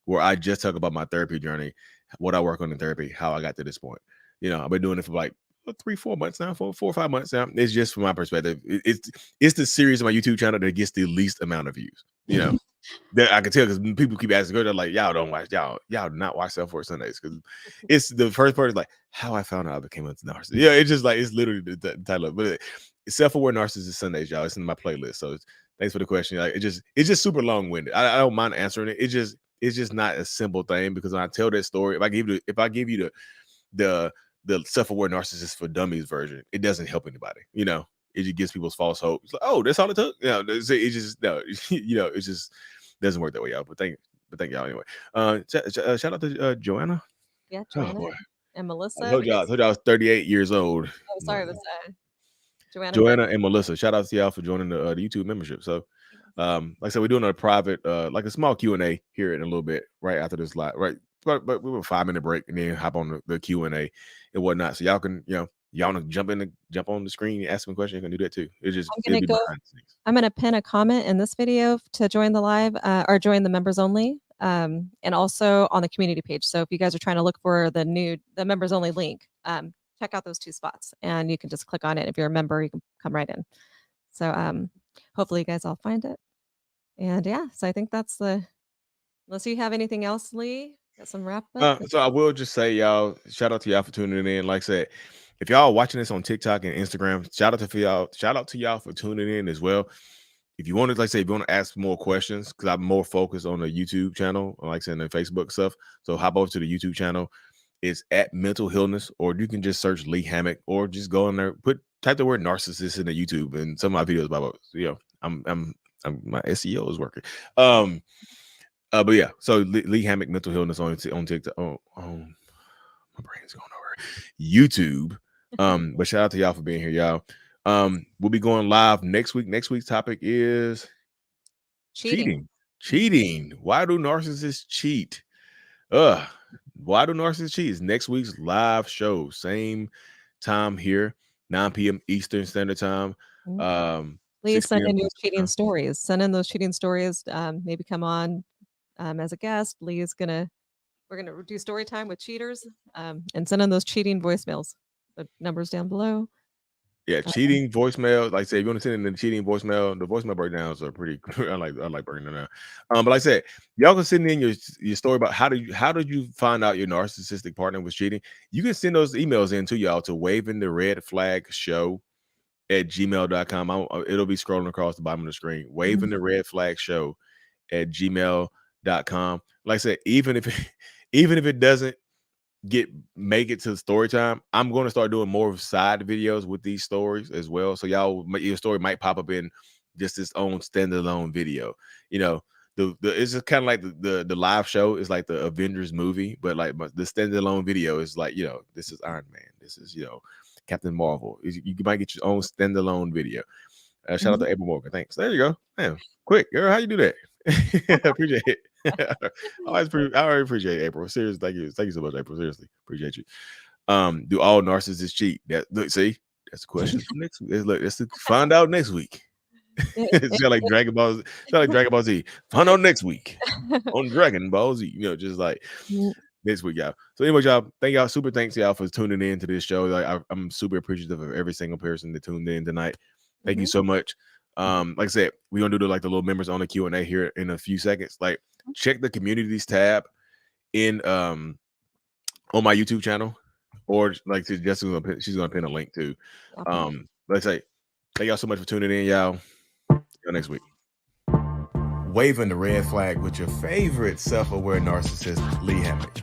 where I just talk about my therapy journey, what I work on in therapy, how I got to this point. I've been doing it for like 3-4 months now, 4 or 5 months now. It's just from my perspective. It's the series on my YouTube channel that gets the least amount of views. That I can tell because people keep asking, they're like, y'all don't watch, y'all do not watch Self-Aware Sundays, because it's the first part is like how I found out I became a narcissist. Yeah, it's just like it's literally the title of it. But it's Self-Aware Narcissist Sundays, y'all. It's in my playlist. So thanks for the question. Like it's just super long-winded. I don't mind answering it. It's just not a simple thing, because when I tell that story, if I give you the Self-Aware Narcissist for Dummies version, it doesn't help anybody. It just gives people's false hope. It's like, oh, that's all it took. It just no, it just doesn't work that way, y'all. But thank y'all anyway. Shout out to Joanna.
Yeah,
Oh
Joanna
boy,
and Melissa.
I told y'all I was 38 years old.
Oh, sorry, it was
Joanna and Melissa. Shout out to y'all for joining the YouTube membership. So, like I said, we're doing a private, like a small Q&A here in a little bit, right after this live, right? But we have a 5-minute break and then hop on the Q&A and whatnot. So y'all can, y'all want to jump on the screen and ask me a question, you can do that too.
I'm gonna pin a comment in this video to join the live or join the members only, and also on the community page. So if you guys are trying to look for the members only link, check out those 2 spots and you can just click on it. If you're a member, you can come right in. So hopefully you guys all find it. And yeah, so I think that's unless you have anything else, Lee, got some wrap up.
So I will just say, y'all, shout out to y'all for tuning in. Like I said, if y'all are watching this on TikTok and Instagram, shout out to y'all for tuning in as well. If you want to, if you want to ask more questions, because I'm more focused on the YouTube channel, like I said, and the Facebook stuff. So hop over to the YouTube channel. It's at Mental Illness, or you can just search Lee Hammock, or just go in there, type the word narcissist in the YouTube, and some of my videos about, I'm my SEO is working. But yeah, so Lee Hammock Mental Illness on TikTok. Oh, my brain's going over YouTube. But shout out to y'all for being here, y'all. We'll be going live next week. Next week's topic is cheating. Why do narcissists cheat? Why do narcissists cheat? It's next week's live show, same time here, 9 p.m. Eastern Standard Time.
Please send in your cheating stories. Send in those cheating stories. Maybe come on as a guest. We're gonna do story time with cheaters, and send in those cheating voicemails. The numbers down below.
Yeah, cheating voicemail. Like I said, if you want to send in the cheating voicemail, the voicemail breakdowns are pretty. I like breaking them down. But like I said, y'all can send in your story about how did you find out your narcissistic partner was cheating. You can send those emails in to y'all to wavingtheredflagshow@gmail.com. It'll be scrolling across the bottom of the screen. Wavingtheredflagshow@gmail.com. Like I said, even if it doesn't make it to story time, I'm going to start doing more of side videos with these stories as well. So your story might pop up in just its own standalone video. It's just kind of like the live show is like the Avengers movie, but the standalone video is like, this is Iron Man, this is Captain Marvel. You might get your own standalone video. Shout out to April Morgan. Thanks. There you go. Man, quick, girl. How you do that? Appreciate it. I always appreciate April. Seriously, thank you so much, April. Seriously, appreciate you. Do all narcissists cheat? See, that's the question for next week. Let's find out next week. It's like Dragon Ball. It's like Dragon Ball Z. Find out next week on Dragon Ball Z. Just like next week, y'all. So anyway, y'all, super thanks y'all for tuning in to this show. Like I'm super appreciative of every single person that tuned in tonight. Thank you so much. Like I said, we're gonna do the little members on the Q&A here in a few seconds. Like, check the communities tab in on my YouTube channel, or like Jessica's she's gonna pin a link too. Let's say thank y'all so much for tuning in, y'all. See you next week. Waving the red flag with your favorite self-aware narcissist, Lee Hammock.